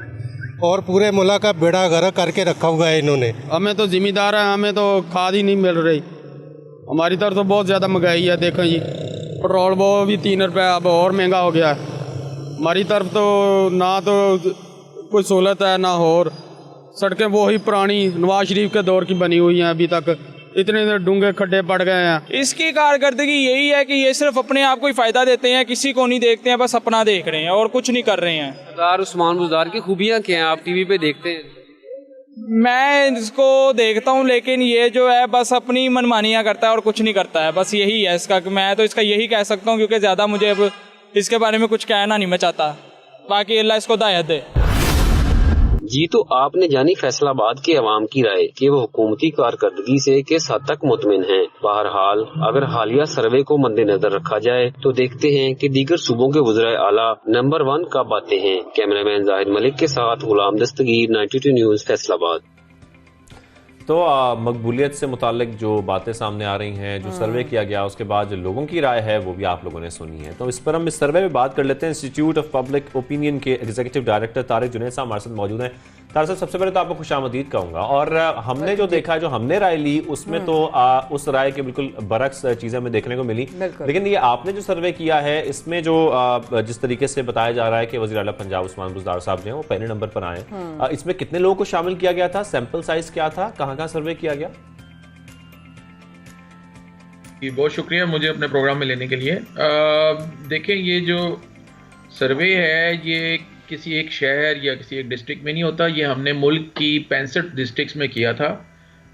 [SPEAKER 9] और पूरे मुल्क का बेड़ा गर्क करके रखा हुआ है इन्होंने।
[SPEAKER 11] हमें तो जिम्मेदार है, हमें तो खाद ही नहीं मिल रही। हमारी तरफ तो बहुत ज़्यादा महंगाई है। देखें जी, पेट्रोल वो भी 3 रुपये अब और महंगा हो गया है। हमारी तरफ तो ना तो कोई सहूलत है ना और। सड़कें वो ही पुरानी नवाज शरीफ के दौर की बनी हुई हैं, अभी तक इतने डूंगे खड्डे पड़ गए हैं।
[SPEAKER 10] इसकी कारकर्दगी यही है कि ये सिर्फ अपने आप को ही फ़ायदा देते हैं, किसी को नहीं देखते हैं, बस अपना देख रहे हैं और कुछ नहीं कर रहे हैं।
[SPEAKER 7] सरदार उस्मान बुज़दार की खूबियाँ क्या हैं, आप टीवी पे देखते हैं?
[SPEAKER 10] मैं इसको देखता हूँ, लेकिन ये जो है बस अपनी मनमानियाँ करता है और कुछ नहीं करता है, बस यही है इसका। मैं तो इसका यही कह सकता हूँ, क्योंकि ज़्यादा मुझे अब इसके बारे में कुछ कहना नहीं मैं चाहता। बाकी अल्लाह इसको हिदायत दे।
[SPEAKER 7] जी, तो आपने जानी फैसलाबाद के अवाम की राय कि वो हुकूमती कारकर्दगी से किस हद तक मुतमिन हैं। बहरहाल अगर हालिया सर्वे को मद्देनजर रखा जाए तो देखते हैं कि दीगर सूबों के वज़ीर आला नंबर 1 कब आते हैं। कैमरामैन जाहिद मलिक के साथ गुलाम दस्तगीर, 92 न्यूज़, फैसलाबाद।
[SPEAKER 2] तो मकबूलियत से मुतालिक जो बातें सामने आ रही हैं, जो सर्वे किया गया, उसके बाद जो लोगों की राय है वो भी आप लोगों ने सुनी है। तो इस पर हम इस सर्वे में बात कर लेते हैं। इंस्टीट्यूट ऑफ पब्लिक ओपिनियन के एग्जीक्यूटिव डायरेक्टर तारिक जुनैद साहब हमारे साथ मौजूद हैं। तारिक साहब, सबसे पहले तो आपको खुशामदीद कहूँगा। और हमने जो देखा, जो हमने राय ली, उसमें तो उस राय के बिल्कुल बरक्स चीज़ें हमें देखने को मिली। लेकिन ये आपने जो सर्वे किया है, इसमें जो जिस तरीके से बताया जा रहा है कि वज़ीर आला पंजाब उस्मान बुज़दार साहब जो हैं वो पहले नंबर पर आए, इसमें कितने लोगों को शामिल किया गया था, सैंपल साइज क्या था, कहाँ सर्वे किया गया?
[SPEAKER 12] बहुत शुक्रिया मुझे अपने प्रोग्राम में लेने के लिए। देखें, ये जो सर्वे है ये किसी एक शहर या किसी एक डिस्ट्रिक्ट में नहीं होता। ये हमने मुल्क की 65 डिस्ट्रिक्ट्स में किया था,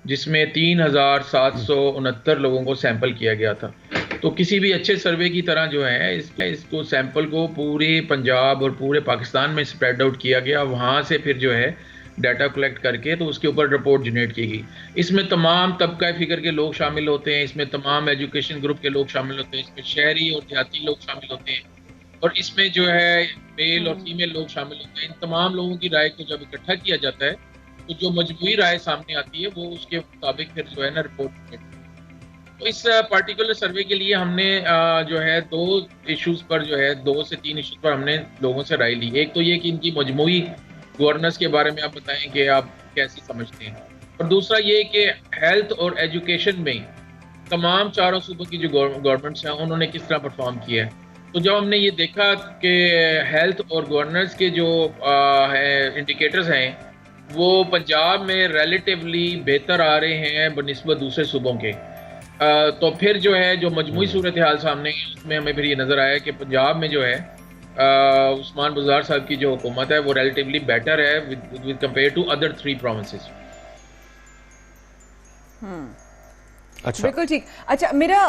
[SPEAKER 12] जिसमें 3769 लोगों को सैंपल किया गया था। तो किसी भी अच्छे सर्वे की तरह जो है इसको सैंपल को पूरे पंजाब और पूरे पाकिस्तान में स्प्रेड आउट किया गया। वहाँ से फिर जो है डाटा कलेक्ट करके तो उसके ऊपर रिपोर्ट जनरेट की गई। इसमें तमाम तबका फ़िक्र के लोग शामिल होते हैं, इसमें तमाम एजुकेशन ग्रुप के लोग शामिल होते हैं, इसमें शहरी और देहाती लोग शामिल होते हैं, और इसमें जो है मेल और फीमेल लोग शामिल होते हैं। इन तमाम लोगों की राय को जब इकट्ठा किया जाता है तो जो मजमूई राय सामने आती है वो उसके मुताबिक फिर जो है ना रिपोर्ट। तो इस पार्टिकुलर सर्वे के लिए हमने जो है 2 इश्यूज़ पर जो है 2 से 3 इश्यूज़ पर हमने लोगों से राय ली। एक तो ये कि इनकी मजमूई गवर्नेंस के बारे में आप बताएं कि आप कैसी समझते हैं, और दूसरा ये कि हेल्थ और एजुकेशन में तमाम चारों सूबों की जो गवर्नमेंट्स हैं उन्होंने किस तरह परफॉर्म किया है। तो जब हमने ये देखा कि हेल्थ और गवर्नेंस के जो है इंडिकेटर्स हैं वो पंजाब में रिलेटिवली बेहतर आ रहे हैं बनिस्बत दूसरे सूबों के, तो फिर जो है जो मजमूई सूरत हाल सामने है उसमें हमें फिर ये नज़र आया कि पंजाब में जो है उस्मान बुज़दार साहब की जो हुकूमत है वो रिलेटिवली बेटर है with compare to other 3 provinces.
[SPEAKER 1] अच्छा, बिल्कुल ठीक। अच्छा, मेरा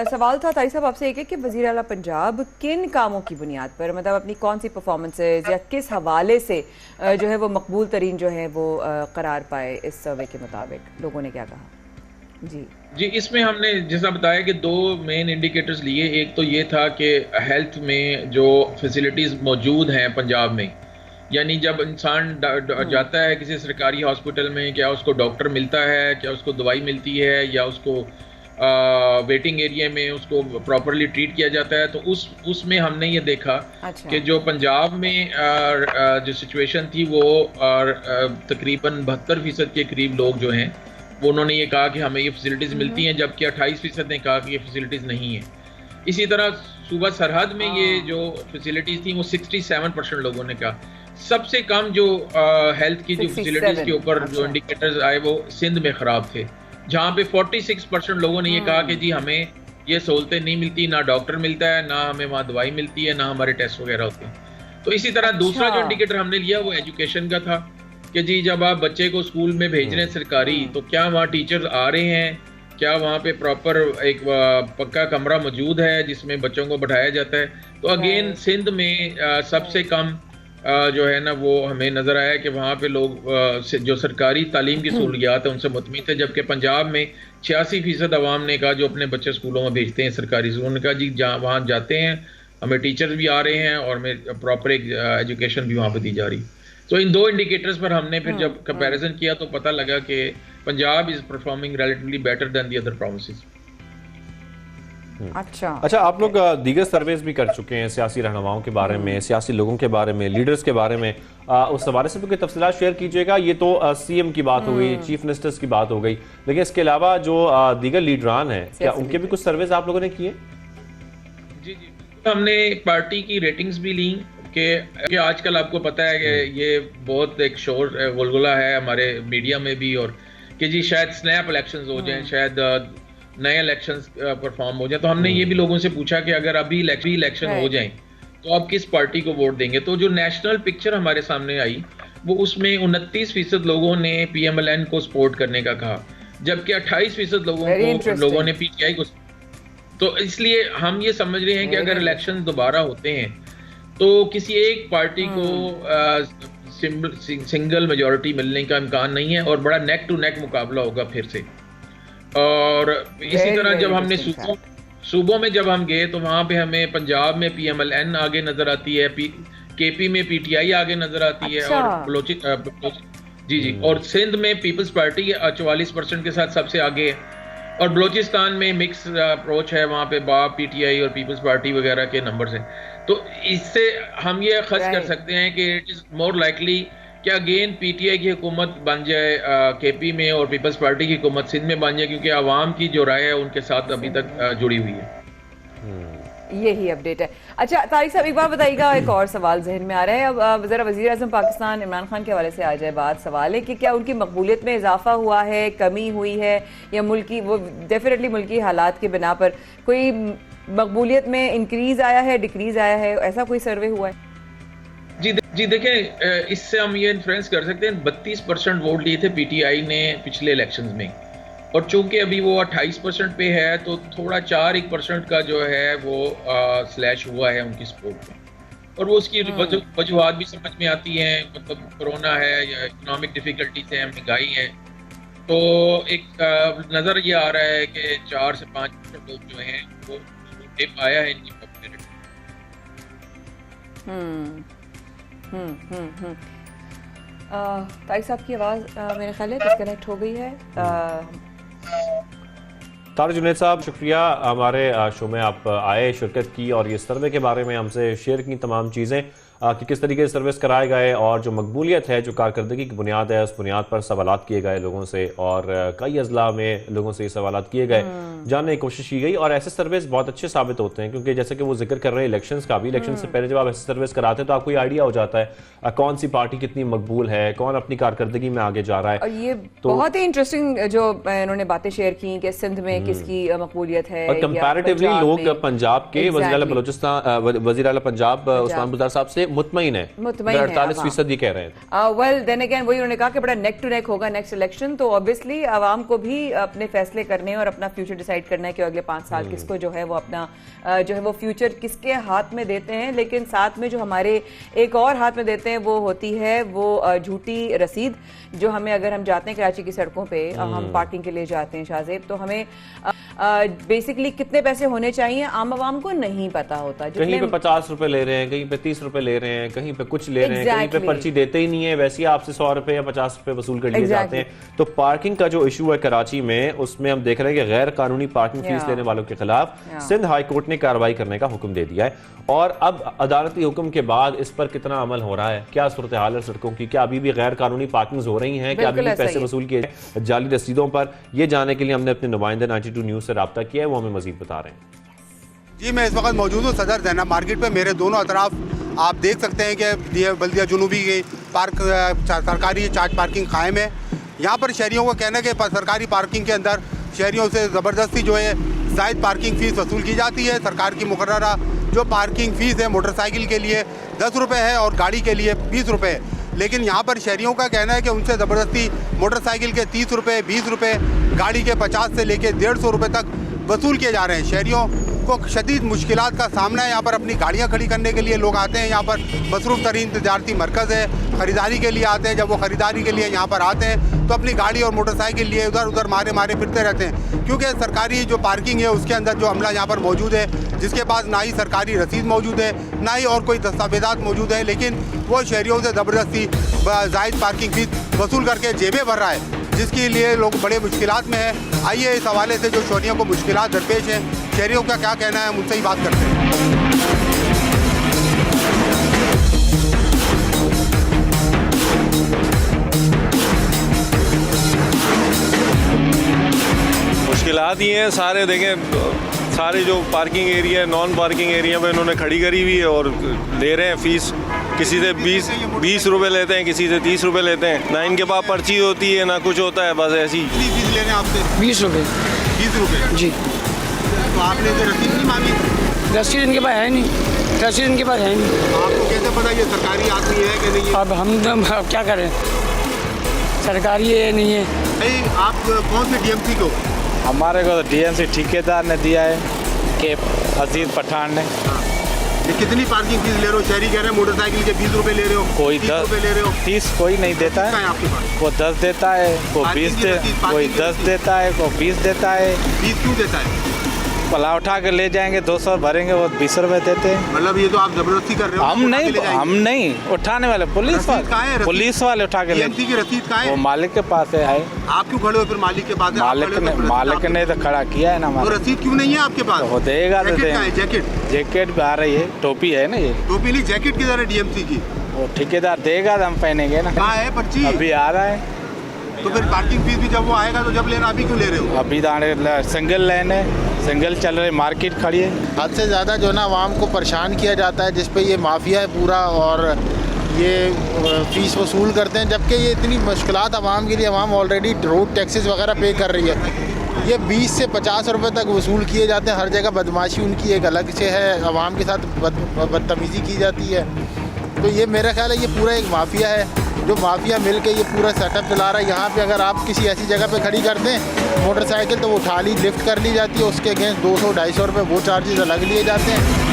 [SPEAKER 1] सवाल था तारिक साहब आपसे एक है कि वज़ीर आला पंजाब किन कामों की बुनियाद पर, मतलब अपनी कौन सी परफॉर्मेंसेज या किस हवाले से जो है वो मकबूल तरीन जो है वो करार पाए इस सर्वे के मुताबिक, लोगों ने क्या कहा? जी, इसमें हमने जैसा बताया कि 2 मेन इंडिकेटर्स लिए। एक तो ये था कि हेल्थ में जो फैसिलिटीज़ मौजूद हैं पंजाब में, यानी जब इंसान जाता है किसी सरकारी हॉस्पिटल में, क्या उसको डॉक्टर मिलता है, क्या उसको दवाई मिलती है, या उसको वेटिंग एरिया में उसको प्रॉपरली ट्रीट किया जाता है। तो उसमें हमने ये देखा कि जो पंजाब में जो सिचुएशन थी वो तकरीबन 72% के करीब लोग जो हैं वो उन्होंने ये कहा कि हमें ये फैसिलिटीज़ मिलती हैं, जबकि 28% ने कहा कि ये फैसिलिटीज़ नहीं है। इसी तरह सूबा सरहद में ये जो फैसिलिटीज़ थी वो 67% लोगों ने कहा। सबसे कम जो हेल्थ की जो फैसिलिटीज़ के ऊपर जो इंडिकेटर्स आए वो सिंध में ख़राब थे, जहाँ पे 46% लोगों ने ये कहा कि जी हमें ये सहूलतें नहीं मिलती, ना डॉक्टर मिलता है, ना हमें वहाँ दवाई मिलती है, ना हमारे टेस्ट वगैरह होते हैं। तो इसी तरह दूसरा जो इंडिकेटर हमने लिया वो एजुकेशन का था कि जी जब आप बच्चे को स्कूल में भेज रहे हैं सरकारी, तो क्या वहाँ टीचर्स आ रहे हैं, क्या वहाँ पे प्रॉपर एक पक्का कमरा मौजूद है जिसमें बच्चों को बैठाया जाता है। तो अगेन सिंध में सबसे कम जो है ना वो हमें नज़र आया कि वहाँ पे लोग जो सरकारी तालीम की सहूलियात है उनसे मुतमिन थे, जबकि पंजाब में 86% अवाम ने कहा जो अपने बच्चे स्कूलों में भेजते हैं सरकारी स्कूलों ने कहा जी जहाँ वहाँ जाते हैं हमें टीचर्स भी आ रहे हैं और हमें प्रॉपर एक एजुकेशन भी वहाँ पर दी जा रही। तो इन 2 इंडिकेटर्स पर हमने फिर जब कंपैरिजन किया तो पता लगा कि Punjab is performing relatively better than the other provinces. अच्छा,
[SPEAKER 2] आप लोग दीगर सर्वेज भी कर चुके हैं सियासी रहनुमाओं के बारे में, सियासी लोगों के बारे में, लीडर्स के बारे में, उस हवाले से भी कोई तफसीलात शेयर कीजिएगा। ये तो सीएम की बात हो गई, चीफ मिनिस्टर्स की बात हो गई, लेकिन इसके अलावा जो दीगर लीडरान हैं क्या उनके भी कुछ सर्वेज आप लोगों ने किए?
[SPEAKER 12] जी, हमने पार्टी की रेटिंग्स भी ली कि आजकल आपको पता है कि ये बहुत एक शोर गुलगुला है हमारे मीडिया में भी और कि जी शायद स्नैप इलेक्शंस हो जाएं, शायद नए इलेक्शंस परफॉर्म हो जाएं। तो हमने ये भी लोगों से पूछा कि अगर अभी इलेक्शन हो जाएं तो आप किस पार्टी को वोट देंगे। तो जो नेशनल पिक्चर हमारे सामने आई वो उसमें 29% लोगों ने PMLN को सपोर्ट करने का कहा, जबकि 28% लोगों ने PTI को। तो इसलिए हम ये समझ रहे हैं कि अगर इलेक्शन दोबारा होते हैं तो किसी एक पार्टी को सिंगल मेजॉरिटी मिलने का इम्कान नहीं है और बड़ा नेक टू नेक मुकाबला होगा फिर से। और इसी तरह जब हमने सूबों में जब हम गए तो वहाँ पे हमें पंजाब में PMLN आगे नजर आती है, KP में PTI आगे नजर आती है, और जी और सिंध में पीपल्स पार्टी 44% के साथ सबसे आगे है, और बलोचिस्तान में मिक्स अप्रोच है, वहाँ पे बाप PTI और पीपल्स पार्टी वगैरह के नंबर्स हैं। तो इससे हम ये खर्च कर सकते हैं कि इट इज़ मोर लाइकली कि अगेन PTI की हुकूमत बन जाए KP में और पीपल्स पार्टी की हुकूमत सिंध में बन जाए, क्योंकि आवाम की जो राय है उनके साथ अभी तक जुड़ी हुई है।
[SPEAKER 1] यही अपडेट है। अच्छा तारिक साहब, एक बार बताइएगा, एक और सवाल जहन में आ रहा है। अब ज़रा वज़ीर आज़म पाकिस्तान इमरान खान के हवाले से आ जाए बात। सवाल है कि क्या उनकी मकबूलियत में इजाफा हुआ है, कमी हुई है, या मुल्की वो डेफिनेटली मुल्की हालात के बिना पर कोई मकबूलियत में इंक्रीज आया है, डिक्रीज आया है, ऐसा कोई सर्वे हुआ है?
[SPEAKER 12] जी देखें, इससे हम ये इन्फ्लुएंस कर सकते हैं। 32% वोट लिए थे PTI ने पिछले इलेक्शंस में, और चूंकि अभी वो 28% पे है तो थोड़ा 4% का जो है वो स्लैश हुआ है उनकी सपोर्ट में, और वो उसकी वजूहात भी समझ में आती हैं, मतलब कोरोना है या इकोनॉमिक डिफिकल्टीज है, महंगाई है। तो एक नज़र ये आ रहा है कि 4 से 5% लोग जो हैं वो डिप आया है इनकी पॉपुलैरिटी।
[SPEAKER 1] तारिक साहब की आवाज़ मेरे ख्याल है डिस्कनेक्ट हो गई है।
[SPEAKER 2] तारिक जुनैद साहब, शुक्रिया हमारे शो में आप आए, शिरकत की और ये सर्वे के बारे में हमसे शेयर की तमाम चीज़ें कि किस तरीके से सर्विस कराए गए और जो मकबूलियत है, जो कारकर्दगी की बुनियाद है, उस बुनियाद पर सवालात किए गए लोगों से, और कई अजला में लोगों से ये सवालात किए गए, जानने की कोशिश की गई। और ऐसे सर्विस बहुत अच्छे साबित होते हैं, क्योंकि जैसे कि वो जिक्र कर रहे हैं इलेक्शंस का भी, इलेक्शन से पहले जब आप ऐसे सर्विस कराते हैं तो आपको आइडिया हो जाता है कौन सी पार्टी कितनी मकबूल है, कौन अपनी कारकर्दगी में आगे जा रहा है।
[SPEAKER 1] और ये तो बहुत ही इंटरेस्टिंग जो इन्होंने बातें शेयर की कि सिंध में किसकी मकबूलियत है,
[SPEAKER 2] और कंपैरेटिवली लोग पंजाब के वज़ीर आला बलोचिस्तान, वज़ीर आला पंजाब उस्मान बुज़दार साहब से मुतमईन है। 48% ये कह रहे हैं।
[SPEAKER 1] वेल देन अगेन वही उन्होंने कहा कि बड़ा नेक टू नेक होगा नेक्स्ट इलेक्शन, तो ऑब्वियसली आवाम को भी अपने फैसले करने और अपना फ्यूचर डिसाइड करना है कि अगले 5 साल किसको जो है वो अपना जो है वो फ्यूचर किसके हाथ में देते हैं। लेकिन साथ में जो हमारे एक और हाथ में देते हैं वो होती है वो झूठी रसीद, जो हमें अगर हम जाते हैं कराची की सड़कों पे, हम पार्किंग के लिए जाते हैं शाहजेब, तो हमें बेसिकली कितने पैसे होने चाहिए आम आवाम को नहीं पता होता।
[SPEAKER 2] कहीं पे 50 रुपए ले रहे हैं, कहीं पे 30 रुपए ले रहे हैं, कहीं पे कुछ ले रहे हैं, कहीं पे पर्ची देते ही नहीं है, वैसे ही आपसे 100 रुपए या 50 रुपए वसूल कर लिए जाते हैं। तो पार्किंग का जो इशू है कराची में, उसमें हम देख रहे हैं कि गैर कानूनी पार्किंग फीस लेने वालों के खिलाफ सिंध हाई कोर्ट ने कार्रवाई करने का हुक्म दे दिया है। और अब अदालती हुक्म के बाद इस पर कितना अमल हो रहा है, क्या सूरत हाल है सड़कों की, क्या अभी भी गैर कानूनी पार्किंग हो रही हैं, क्या अभी भी पैसे वसूल किए जाली रसीदों पर, ये जानने के लिए हमने अपने नुमाइंदे 92 न्यूज से रब्ता किया है, वो हमें मजीद बता रहे हैं।
[SPEAKER 4] जी, मैं इस वक्त मौजूद हूँ सदर ज़ैनब मार्केट पे। मेरे दोनों अतराफ आप देख सकते हैं कि बल्दिया जुनूबी की सरकारी चार्ज पार्किंग कायम है। यहाँ पर शहरियों का कहना है कि सरकारी पार्किंग के अंदर शहरियों से ज़बरदस्ती जो है ज़ायद पार्किंग फ़ीस वसूल की जाती है। सरकार की मुकर्ररा जो पार्किंग फ़ीस है मोटरसाइकिल के लिए 10 रुपये है और गाड़ी के लिए 20 रुपये है, लेकिन यहाँ पर शहरियों का कहना है कि उनसे ज़बरदस्ती मोटरसाइकिल के 30 रुपये, 20 रुपये, गाड़ी के 50 से लेके 150 रुपये तक वसूल किए जा रहे हैं। शहरियों को शदीद मुश्किलात का सामना है। यहाँ पर अपनी गाड़ियाँ खड़ी करने के लिए लोग आते हैं। यहाँ पर मसरूफ़ तरीन तजारती मरकज़ है, ख़रीदारी के लिए आते हैं। जब वो ख़रीदारी के लिए यहाँ पर आते हैं तो अपनी गाड़ी और मोटरसाइकिल लिए उधर उधर मारे मारे फिरते रहते हैं, क्योंकि सरकारी जो पार्किंग है उसके अंदर जो अमला यहाँ पर मौजूद है, जिसके पास ना ही सरकारी रसीद मौजूद है, ना ही और कोई दस्तावेज़ात मौजूद है, लेकिन वो शहरियों से ज़बरदस्ती ज़ायद पार्किंग फ़ीस वसूल करके जेबें भर रहा है, जिसके लिए लोग बड़े मुश्किलात में हैं। आइए इस हवाले से जो शहरियों को मुश्किलात दरपेश हैं, शहरियों का क्या कहना है, मुझसे ही बात करते हैं।
[SPEAKER 13] मुश्किलात ये हैं, सारे देखें, सारे जो parking area, non parking area में इन्होंने खड़ी करी हुई है और ले रहे हैं फ़ीस। किसी से 20 रुपए लेते हैं, किसी से 30 रुपए लेते हैं। ना इनके पास पर्ची होती है ना कुछ होता है, बस ऐसी।
[SPEAKER 4] कितनी फीस ले रहे हैं आपसे?
[SPEAKER 14] 20 रुपये।
[SPEAKER 4] 20 रुपये
[SPEAKER 14] जी।
[SPEAKER 4] तो आपने तो रसीद नहीं मांगी?
[SPEAKER 14] रसीद इनके पास है नहीं, रसीद इनके पास है नहीं।
[SPEAKER 4] आपको कैसे पता ये सरकारी आदमी है कि नहीं?
[SPEAKER 14] अब हम तो क्या करें, सरकारी है नहीं है।
[SPEAKER 4] भाई आप कौन से डीएमसी को?
[SPEAKER 15] हमारे को तो डीएमसी ठेकेदार ने दिया है कि अजीज पठान ने।
[SPEAKER 4] ये कितनी पार्किंग फीस ले रहे हो? शहरी कह रहे हैं मोटरसाइकिल के 20 रुपए ले रहे हो,
[SPEAKER 15] कोई
[SPEAKER 4] 30 रुपए ले रहे हो।
[SPEAKER 15] 30 कोई नहीं देता है,
[SPEAKER 4] आपके पास
[SPEAKER 15] वो 10 देता है, वो 20 कोई 10 देता है, वो 20 देता है।
[SPEAKER 4] 20 क्यों देता है?
[SPEAKER 15] पला उठा के ले जाएंगे, 200 भरेंगे, वो 20 रुपए देते हैं।
[SPEAKER 4] मतलब ये तो आप जबरदस्ती कर रहे हो।
[SPEAKER 15] हम नहीं उठाने वाले, पुलिस वाले, पुलिस वाले उठा के ले।
[SPEAKER 4] की रसीद कहाँ है?
[SPEAKER 15] वो मालिक के पास है।
[SPEAKER 4] आप क्यों खड़े हो फिर मालिक के पास?
[SPEAKER 15] मालिक ने तो खड़ा किया है ना।
[SPEAKER 4] तो रसीद क्यों नहीं है आपके पास?
[SPEAKER 15] वो देगा।
[SPEAKER 4] जैकेट
[SPEAKER 15] भी आ रही है, टोपी है ना, ये
[SPEAKER 4] टोपी नहीं, जैकेट किधर है डीएमसी की?
[SPEAKER 15] वो ठेकेदार देगा तो हम पहनेंगे ना।
[SPEAKER 4] कहाँ है पर्ची?
[SPEAKER 15] अभी आ रहा है।
[SPEAKER 4] तो फिर पार्किंग फीस भी जब वो आएगा तो जब लेना, अभी क्यों ले रहे हो?
[SPEAKER 15] अभी सिंगल लेन है, सिंगल चल रही, मार्केट खड़ी है।
[SPEAKER 16] हद से ज़्यादा जो ना आवाम को परेशान किया जाता है, जिस पे ये माफिया है पूरा, और ये फ़ीस वसूल करते हैं, जबकि ये इतनी मुश्किलात आवाम के लिए, आवाम ऑलरेडी रोड टैक्सेस वगैरह पे कर रही है। ये 20 से 50 रुपए तक वसूल किए जाते हैं। हर जगह बदमाशी उनकी एक अलग से है, आवाम के साथ बदतमीज़ी की जाती है। तो ये मेरा ख्याल है ये पूरा एक माफिया है, जो माफिया मिल के ये पूरा सेटअप चला रहा है। यहाँ पे अगर आप किसी ऐसी जगह पे खड़ी कर दें मोटरसाइकिल, तो वो उठा ली, लिफ्ट कर ली जाती है, उसके अगेंस्ट 200-250 रुपये वो चार्जेस अलग लिए जाते हैं।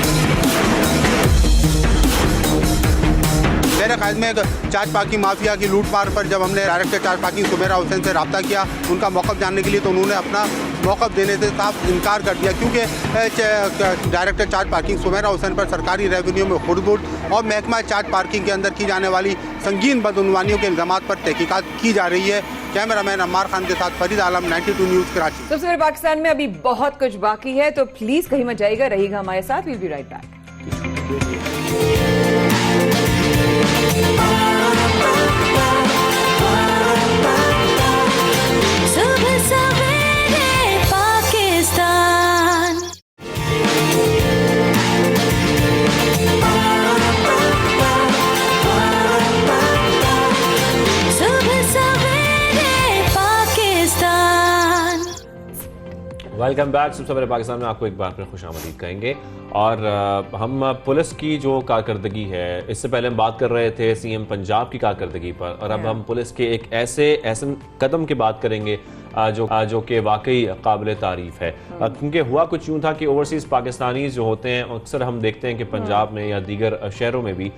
[SPEAKER 4] मेरे ख्याल में चार्ज पार्किंग माफिया की लूटमार पर जब हमने director charge parking Sumera Hussain से रब्ता किया उनका मौक़िफ़ जानने के लिए, तो उन्होंने अपना मौक़िफ़ देने से साफ इनकार कर दिया, क्योंकि director charge parking Sumera Hussain पर सरकारी रेवेन्यू में खुर्द और महकमा चार्ज पार्किंग के अंदर की जाने वाली संगीन बदउनवानियों के इल्ज़ामात पर तहकीकात की जा रही है। कैमरामैन अम्मार खान के साथ फरीद आलम, 92 न्यूज़ कराची।
[SPEAKER 1] सबसे पहले पाकिस्तान में अभी बहुत कुछ बाकी है, तो प्लीज कहीं मत जाइएगा, रहिएगा हमारे साथ। Will be right back.
[SPEAKER 2] Welcome back. सबसे पहले पाकिस्तान में आपको एक बार फिर खुशामदीद कहेंगे। और हम पुलिस की जो कारकर्दगी है, इससे पहले हम बात कर रहे थे सीएम पंजाब की कारकर्दगी पर, और अब हम पुलिस के एक ऐसे कदम की बात करेंगे जो कि वाकई काबिल तारीफ है। क्योंकि हुआ कुछ यूँ था कि ओवरसीज़ पाकिस्तानी जो होते हैं, अक्सर हम देखते हैं कि पंजाब में या दीगर शहरों में भी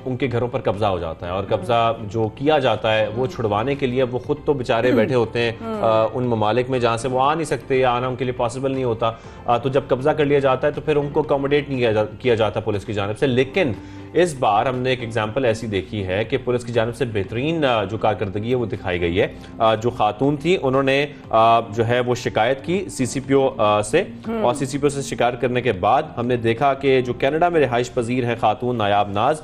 [SPEAKER 2] उनके घरों पर कब्जा हो जाता है, और कब्जा जो किया जाता है वो छुड़वाने के लिए वो खुद तो बेचारे बैठे होते हैं उन ममालिक में जहाँ से वो आ नहीं सकते या आना उनके लिए पॉसिबल नहीं होता। तो जब कब्जा कर लिया जाता है तो फिर उनको अकोमोडेट नहीं किया जाता पुलिस की जानिब से। लेकिन इस बार हमने एक एग्जाम्पल ऐसी देखी है कि पुलिस की जानिब से बेहतरीन जो कारकर्दगी है वो दिखाई गई है। जो खातून थी उन्होंने जो है वो शिकायत की सीसीपीओ से, और सीसीपीओ से शिकायत करने के बाद हमने देखा कि जो कनाडा में रिहाइश पजीर है खातून नायाब नाज,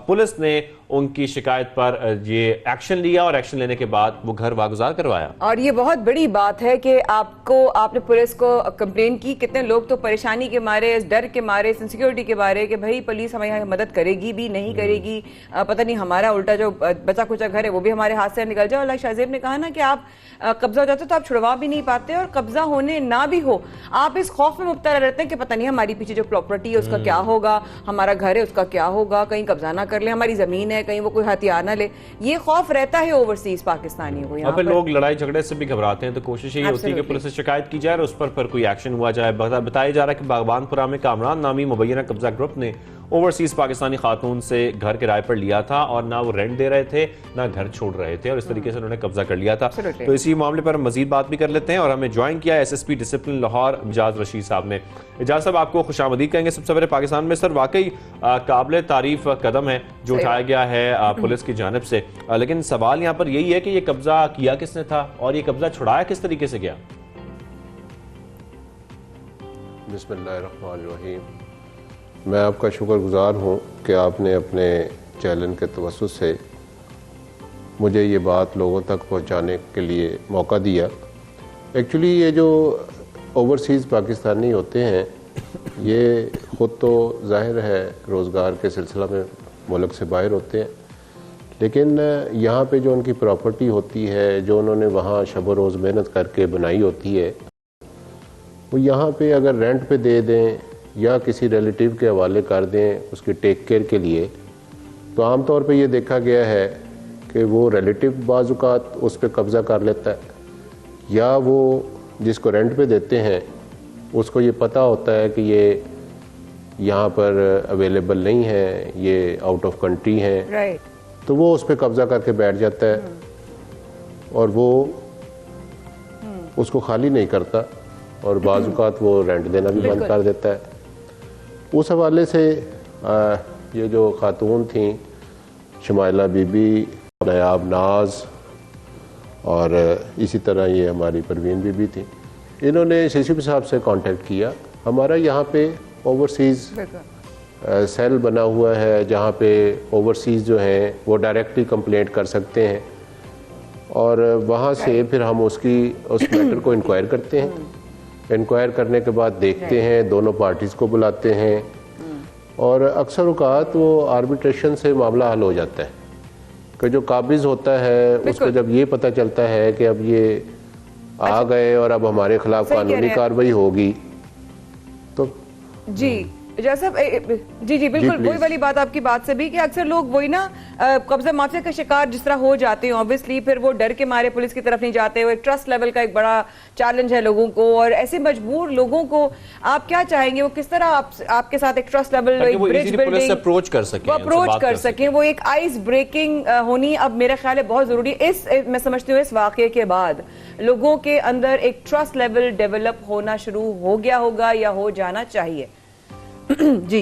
[SPEAKER 2] पुलिस ने उनकी शिकायत पर ये एक्शन लिया, और एक्शन लेने के बाद वो घर वागुजार करवाया।
[SPEAKER 1] और ये बहुत बड़ी बात है कि आपने पुलिस को कंप्लेन की। कितने लोग तो परेशानी के मारे, इस डर के मारे, इस इनसिक्योरिटी के मारे कि भाई पुलिस हमारी यहाँ मदद करेगी भी नहीं करेगी, पता नहीं हमारा उल्टा जो बचा कुचा घर है वो भी हमारे हाथ से निकल जाए। और लाइक शाहजेब ने कहा ना कि आप कब्जा हो जाते तो आप छुड़वा भी नहीं पाते, और कब्जा होने ना भी हो आप इस खौफ में मुब्तला रहते हैं कि पता नहीं हमारी पीछे जो प्रॉपर्टी है उसका क्या होगा, हमारा घर है उसका क्या होगा, कहीं कब्जा ना कर ले, हमारी जमीन है कहीं वो कोई हथियार ना ले। ये खौफ रहता है ओवरसीज पाकिस्तानियों को। यहाँ पर
[SPEAKER 2] लोग लड़ाई झगड़े से भी घबराते हैं, तो कोशिश यही होती है कि पुलिस से शिकायत की जाए और उस पर कोई एक्शन हुआ जाए। बताया जा रहा है कि बागबानपुरा में कामरान नामी मुबैना कब्जा ग्रुप ने ओवरसीज पाकिस्तानी खातून से घर किराए पर लिया था, और ना वो रेंट दे रहे थे ना घर छोड़ रहे थे, और इस तरीके से उन्होंने कब्जा कर लिया था। तो इसी मामले पर हम मजीद बात भी कर लेते हैं, और हमें ज्वाइन किया एसएसपी डिसिप्लिन लाहौर इजाज रशीद साहब ने। इजाज साहब, आपको खुशामदीद कहेंगे। सबसे पहले पाकिस्तान में सर वाकई काबिल तारीफ कदम है जो उठाया गया है पुलिस की जानिब से, लेकिन सवाल यहाँ पर यही है कि ये कब्जा किया किसने था और ये कब्जा छुड़ाया किस तरीके से गया?
[SPEAKER 17] बिस्मिल्लाहिर्रहमानिर्रहीम। मैं आपका शुक्रगुजार हूँ कि आपने अपने चैनल के तवस्सुत से मुझे ये बात लोगों तक पहुँचाने के लिए मौका दिया। एक्चुअली ये जो ओवरसीज़ पाकिस्तानी होते हैं ये ख़ुद तो ज़ाहिर है रोज़गार के सिलसिला में मुल्क से बाहर होते हैं, लेकिन यहाँ पे जो उनकी प्रॉपर्टी होती है, जो उन्होंने वहाँ शब रोज़ मेहनत करके बनाई होती है, वो यहाँ पे अगर रेंट पे दे दें या किसी रिलेटिव के हवाले कर दें उसकी टेक केयर के लिए, तो आम तौर पे ये देखा गया है कि वो रिलेटिव बाज़ुकात उस पर कब्ज़ा कर लेता है, या वो जिसको रेंट पे देते हैं उसको ये पता होता है कि ये यहाँ पर अवेलेबल नहीं है, ये आउट ऑफ कंट्री हैं, तो वो उस पर कब्ज़ा करके बैठ जाता है और वो उसको खाली नहीं करता और बाज़ुकात वो रेंट देना भी बंद कर देता है। उस हवाले से ये जो खातून थी शमाइला बीबी, नायाब नाज और इसी तरह ये हमारी परवीन बीबी थी, इन्होंने सीसीपी साहब से कांटेक्ट किया। हमारा यहाँ पे ओवरसीज़ सेल बना हुआ है जहाँ पे ओवरसीज़ जो हैं वो डायरेक्टली कंप्लेंट कर सकते हैं और वहाँ से फिर हम उस मैटर को इंक्वायर करते हैं। इंक्वायर करने के बाद देखते हैं, दोनों पार्टीज़ को बुलाते हैं और अक्सर औक़ात वो आर्बिट्रेशन से मामला हल हो जाता है कि जो काबिज़ होता है उसको जब ये पता चलता है कि अब ये आ गए और अब हमारे खिलाफ कानूनी कार्रवाई होगी तो
[SPEAKER 1] जी जैसा जी जी बिल्कुल वही वाली बात आपकी बात से भी कि अक्सर लोग वही ना कब्जा माफिया का शिकार जिस तरह हो जाते हैं, ऑब्वियसली फिर वो डर के मारे पुलिस की तरफ नहीं जाते। वो एक ट्रस्ट लेवल का एक बड़ा चैलेंज है लोगों को, और ऐसे मजबूर लोगों को आप क्या चाहेंगे वो किस तरह आपके साथ एक ट्रस्ट लेवल, एक ब्रिज बिल्डिंग
[SPEAKER 2] अप्रोच कर
[SPEAKER 1] सकें, वो एक आइस ब्रेकिंग होनी अब मेरा ख्याल है बहुत जरूरी है। मैं समझती हूँ इस वाकये के बाद लोगों के अंदर एक ट्रस्ट लेवल डेवलप होना शुरू हो गया होगा या हो जाना चाहिए। जी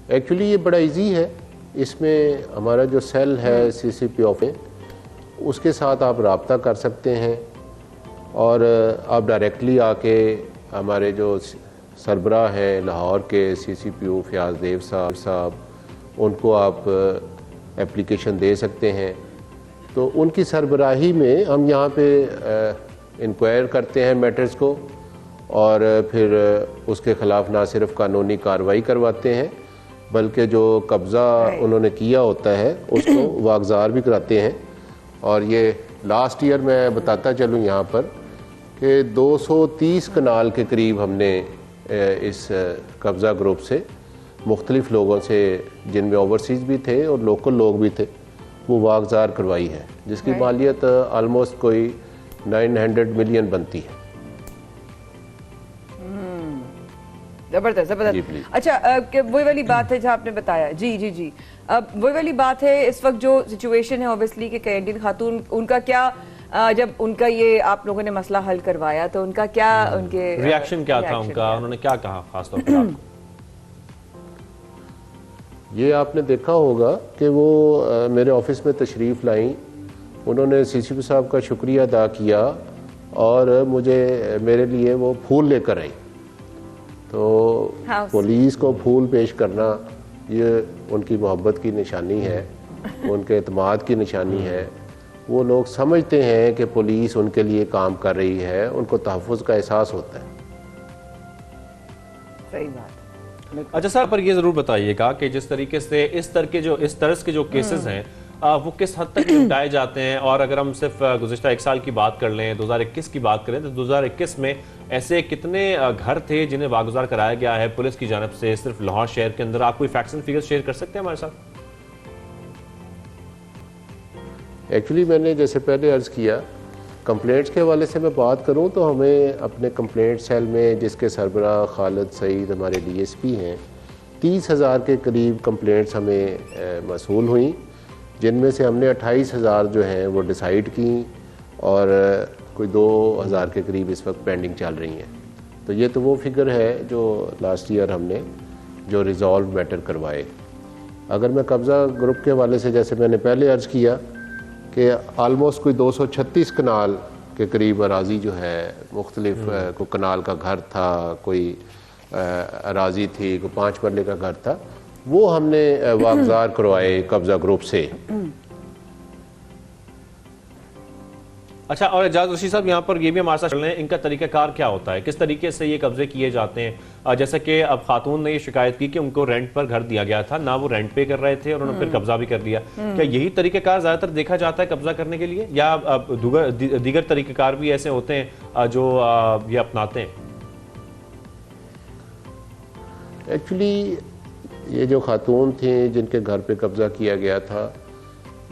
[SPEAKER 17] एक्चुअली ये बड़ा इजी है, इसमें हमारा जो सेल है सीसीपी ऑफिस, उसके साथ आप रब्ता कर सकते हैं और आप डायरेक्टली आके हमारे जो सरबराह हैं लाहौर के सीसीपीओ फयाज देव साहब उनको आप एप्लीकेशन दे सकते हैं। तो उनकी सरबराही में हम यहाँ पे इंक्वायर करते हैं मैटर्स को और फिर उसके ख़िलाफ़ ना सिर्फ कानूनी कार्रवाई करवाते हैं बल्कि जो कब्ज़ा उन्होंने किया होता है उसको वागज़ार भी कराते हैं। और ये लास्ट ईयर मैं बताता चलूँ यहाँ पर कि 230 कनाल के करीब हमने इस कब्ज़ा ग्रुप से मुख्तलिफ़ लोगों से, जिनमें ओवरसीज़ भी थे और लोकल लोग भी थे, वो वागज़ार करवाई है, जिसकी मालियत आलमोस्ट कोई 900 मिलियन बनती है।
[SPEAKER 1] जबरदस्त जबरदस्त। अच्छा वही वाली बात है जहाँ आपने बताया, जी जी जी, अब वही वाली बात है इस वक्त जो सिचुएशन है ऑब्वियसली कि कैंटीन खातून, उनका क्या जब उनका ये आप लोगों ने मसला हल करवाया तो उनका क्या, उनके
[SPEAKER 2] रिएक्शन क्या था उनका, उन्होंने क्या कहा खासतौर पर आपको?
[SPEAKER 17] ये आपने देखा होगा कि वो मेरे ऑफिस में तशरीफ़ लाई, उन्होंने सीसीपी साहब का शुक्रिया अदा किया और मेरे लिए वो फूल लेकर आई। तो पुलिस को फूल पेश करना ये उनकी मोहब्बत की निशानी है, उनके एतमाद की निशानी है। वो लोग समझते हैं कि पुलिस उनके लिए काम कर रही है, उनको तहफ़्फ़ुज़ का एहसास होता है।
[SPEAKER 1] सही बात।
[SPEAKER 2] अच्छा सर, पर ये ज़रूर बताइएगा कि जिस तरीके से इस तरह के जो केसेस हैं वो किस हद तक निपटाए जाते हैं, और अगर हम सिर्फ गुज़िश्ता 1 साल की बात कर लें, 2021 की बात करें, तो 2021 में ऐसे कितने घर थे जिन्हें वागुज़ार कराया गया है पुलिस की जानब से सिर्फ लाहौर शहर के अंदर? आप कोई फैक्ट्स एंड फिगर्स शेयर कर सकते हैं हमारे साथ?
[SPEAKER 17] एक्चुअली मैंने जैसे पहले अर्ज़ किया, कंप्लेंट्स के हवाले से मैं बात करूं तो हमें अपने कंप्लेंट सेल में, जिसके सरबराह खालिद सईद हमारे DSP हैं, 30,000 के करीब कंप्लेंट्स हमें मसूल हुई, जिनमें से हमने 28,000 जो हैं वो डिसाइड की और कोई 2,000 के करीब इस वक्त पेंडिंग चल रही हैं। तो ये तो वो फिगर है जो लास्ट ईयर हमने जो रिजॉल्व मैटर करवाए। अगर मैं कब्ज़ा ग्रुप के हवाले से, जैसे मैंने पहले अर्ज़ किया कि आलमोस्ट कोई 236 कनाल के करीब अराज़ी जो है मुख्तलिफ, कोई कनाल का घर था, कोई अराज़ी थी, कोई 5 मरले का घर था, वो हमने वागज़ार करवाए कब्ज़ा ग्रुप से।
[SPEAKER 2] अच्छा, और एजाज रशीद साहब यहाँ पर ये भी हमारे साथ चल रहे हैं, इनका तरीक़ाकार क्या होता है, किस तरीके से ये कब्जे किए जाते हैं? जैसा कि अब खातून ने ये शिकायत की कि उनको रेंट पर घर दिया गया था, ना वो रेंट पे कर रहे थे और उन्होंने फिर कब्जा भी कर लिया। क्या यही तरीक़ेकार ज़्यादातर देखा जाता है कब्जा करने के लिए, या दीगर तरीक़ेकार भी ऐसे होते हैं जो ये अपनाते हैं?
[SPEAKER 17] एक्चुअली ये जो खातून थी जिनके घर पे कब्ज़ा किया गया था,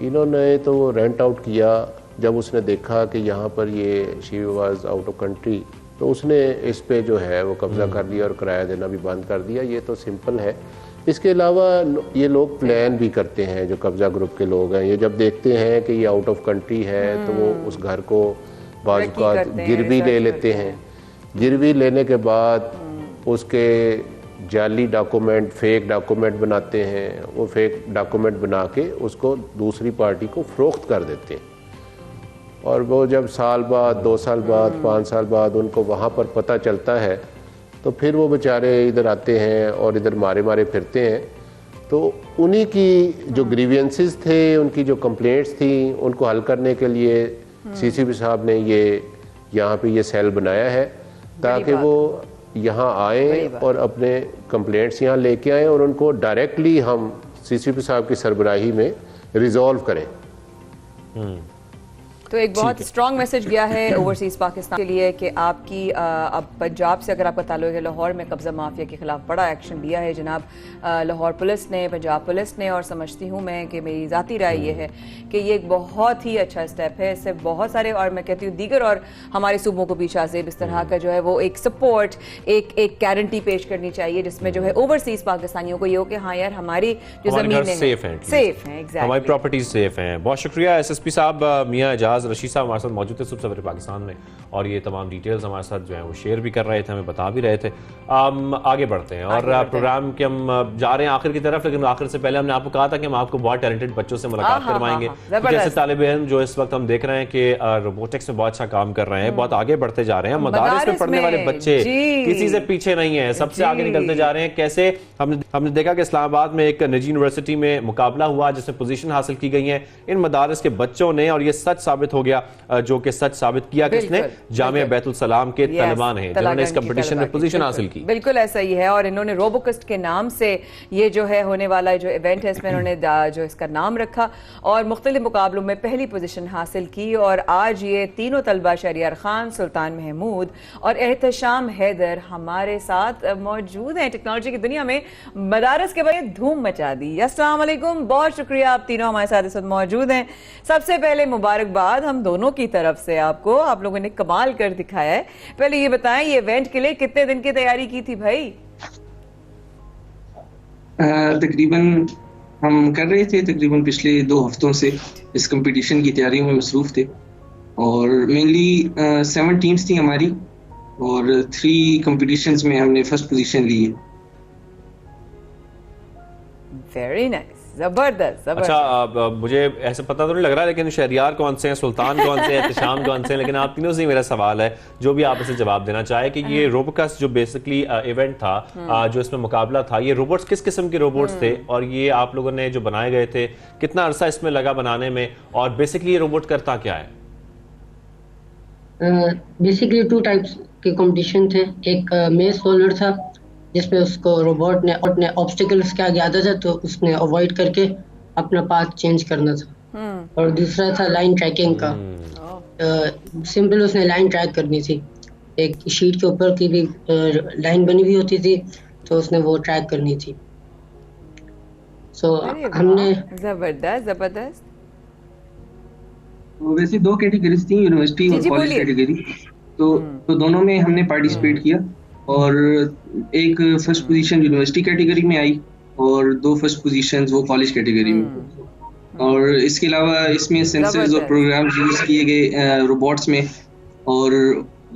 [SPEAKER 17] इन्होंने तो वो रेंट आउट किया। जब उसने देखा कि यहाँ पर ये she was out of country, तो उसने इस पे जो है वो कब्ज़ा कर लिया और किराया देना भी बंद कर दिया। ये तो सिंपल है। इसके अलावा ये लोग प्लान भी करते हैं, जो कब्ज़ा ग्रुप के लोग हैं, ये जब देखते हैं कि ये आउट ऑफ कंट्री है तो वो उस घर को बाज़ औक़ात गिरवी ले लेते हैं। गिरवी लेने के बाद उसके जाली डॉक्यूमेंट, फेक डॉक्यूमेंट बनाते हैं। वो फेक डॉक्यूमेंट बना के उसको दूसरी पार्टी को फ़रोख्त कर देते हैं, और वो जब साल बाद, 2 साल बाद, 5 साल बाद उनको वहाँ पर पता चलता है, तो फिर वो बेचारे इधर आते हैं और इधर मारे मारे फिरते हैं। तो उन्हीं की जो ग्रीवियंसेस थे, उनकी जो कंप्लेंट्स थी, उनको हल करने के लिए सीसीपी साहब ने यहाँ पे ये सेल बनाया है, ताकि वो यहाँ आए और अपने कंप्लेंट्स यहाँ लेके आए और उनको डायरेक्टली हम सीसीपी साहब की सरबराही में रिजॉल्व करें।
[SPEAKER 1] तो एक बहुत स्ट्रॉन्ग मैसेज गया है ओवरसीज़ पाकिस्तान के लिए कि आपकी अब पंजाब से अगर आपका ताल्लुक है, लाहौर में कब्ज़ा माफिया के खिलाफ बड़ा एक्शन लिया है जनाब लाहौर पुलिस ने, पंजाब पुलिस ने, और समझती हूँ मैं कि मेरी ज़ाती राय ये है कि ये एक बहुत ही अच्छा स्टेप है। इससे बहुत सारे, और मैं कहती हूँ दीगर और हमारे सूबों को भी शाज़ेब इस तरह का जो है वो एक सपोर्ट, एक गारंटी पेश करनी चाहिए, जिसमें जो है ओवरसीज़ पाकिस्तानियों को ये हो कि हाँ यार हमारी जो ज़मीनें सेफ हैं,
[SPEAKER 2] हमारी प्रॉपर्टीज सेफ हैं। बहुत शुक्रिया SSP साहब मियां एजाज रशीद साहब हमारे साथ मौजूद थे सुबह सवेरे पाकिस्तान में, और ये तमाम डिटेल्स हमारे साथ जो है वो शेयर भी कर रहे थे, हमें बता भी रहे थे। आगे बढ़ते हैं और प्रोग्राम के हम जा रहे हैं आखिर की तरफ, लेकिन आखिर से पहले हमने आपको कहा था कि हम आपको बहुत टैलेंटेड बच्चों से मुलाकात करवाएंगे। जैसे तालिब इल्म जो इस वक्त हम देख रहे हैं कि रोबोटिक्स में बहुत अच्छा काम कर रहे हैं, बहुत आगे बढ़ते जा रहे हैं। मदारिस में पढ़ने वाले बच्चे किसी से पीछे नहीं है, सबसे आगे निकलते जा रहे हैं। कैसे हमने देखा कि इस्लामाबाद में एक निजी यूनिवर्सिटी में मुकाबला हुआ जिसमें पोजीशन हासिल की गई है इन मदारिस के बच्चों ने, और ये सच साबित हो गया, जो कि सच साबित किया किसने, जामिया बैतुल सलाम के तलबान हैं जिन्होंने इस कंपटीशन में पोजीशन हासिल की।
[SPEAKER 1] बिल्कुल ऐसा ही है, और इन्होंने रोबोकस्ट के नाम से ये जो है होने वाला जो इवेंट है इसमें इन्होंने जो इसका नाम रखा और मुख्तलिफ मुकाबलों में पहली पोजीशन हासिल की। और आज ये तीनों तलबा शहरियार खान, सुल्तान महमूद और एहतशाम हैदर हमारे साथ मौजूद हैं। टेक्नोलॉजी की दुनिया में मदारस के बाद धूम मचा दी। अस्सलाम वालेकुम, बहुत शुक्रिया, आप तीनों हमारे साथ इस वक्त मौजूद हैं। सबसे पहले मुबारकबाद हम दोनों की तरफ से आपको, आप लोगों ने कमाल कर दिखाया है। पहले ये बताएं, ये इवेंट के लिए कितने दिन की तैयारी की थी भाई?
[SPEAKER 18] तकरीबन हम कर रहे थे, तकरीबन पिछले 2 हफ्तों से इस कंपटीशन की तैयारियों में मसरूफ थे, और मेनली 7 टीम्स थी हमारी, और 3 कंपटीशंस में हमने फर्स्ट पोजीशन ली है।
[SPEAKER 1] वेरी नाइस, जबरदस्त।
[SPEAKER 2] अच्छा, मुझे ऐसे पता तो नहीं लग रहा, लेकिन शहरियार कौन से हैं, सुल्तान कौन से हैं, एहतशाम कौन से हैं, लेकिन आप तीनों से मेरा सवाल है, जो भी आप इसे जवाब देना चाहे, कि ये रोबोकस जो बेसिकली इवेंट था, जो इसमें मुकाबला था, ये रोबोट्स किस किस्म के रोबोट्स थे, और ये आप लोगों ने जो बनाए गए थे कितना अरसा इसमें लगा बनाने में, और बेसिकली ये रोबोट करता क्या है?
[SPEAKER 19] बेसिकली 2 टाइप्स के कंपटीशन थे। एक मेज सोलर था जिसमें उसको रोबोट ने ऑब्स्टिकल्स के आगे आता था तो उसने अवॉइड करके अपना पाथ चेंज करना था, और दूसरा था लाइन ट्रैकिंग का। सिंपल उसने लाइन ट्रैक करनी थी, एक शीट के ऊपर की भी लाइन बनी हुई होती थी तो उसने वो ट्रैक करनी थी। हमने
[SPEAKER 1] जबरदस्त।
[SPEAKER 18] वैसे 2 कैटेगरीज थी, यूनिवर्सिटी और कॉलेज कैटेगरी, तो दोनों में हमने पार्टिसिपेट किया, और एक फर्स्ट पोजीशन यूनिवर्सिटी कैटेगरी में आई और 2 फर्स्ट पोजीशंस वो कॉलेज कैटेगरी में। और इसके अलावा इसमें सेंसर्स और प्रोग्राम्स यूज किए गए रोबोट्स में, और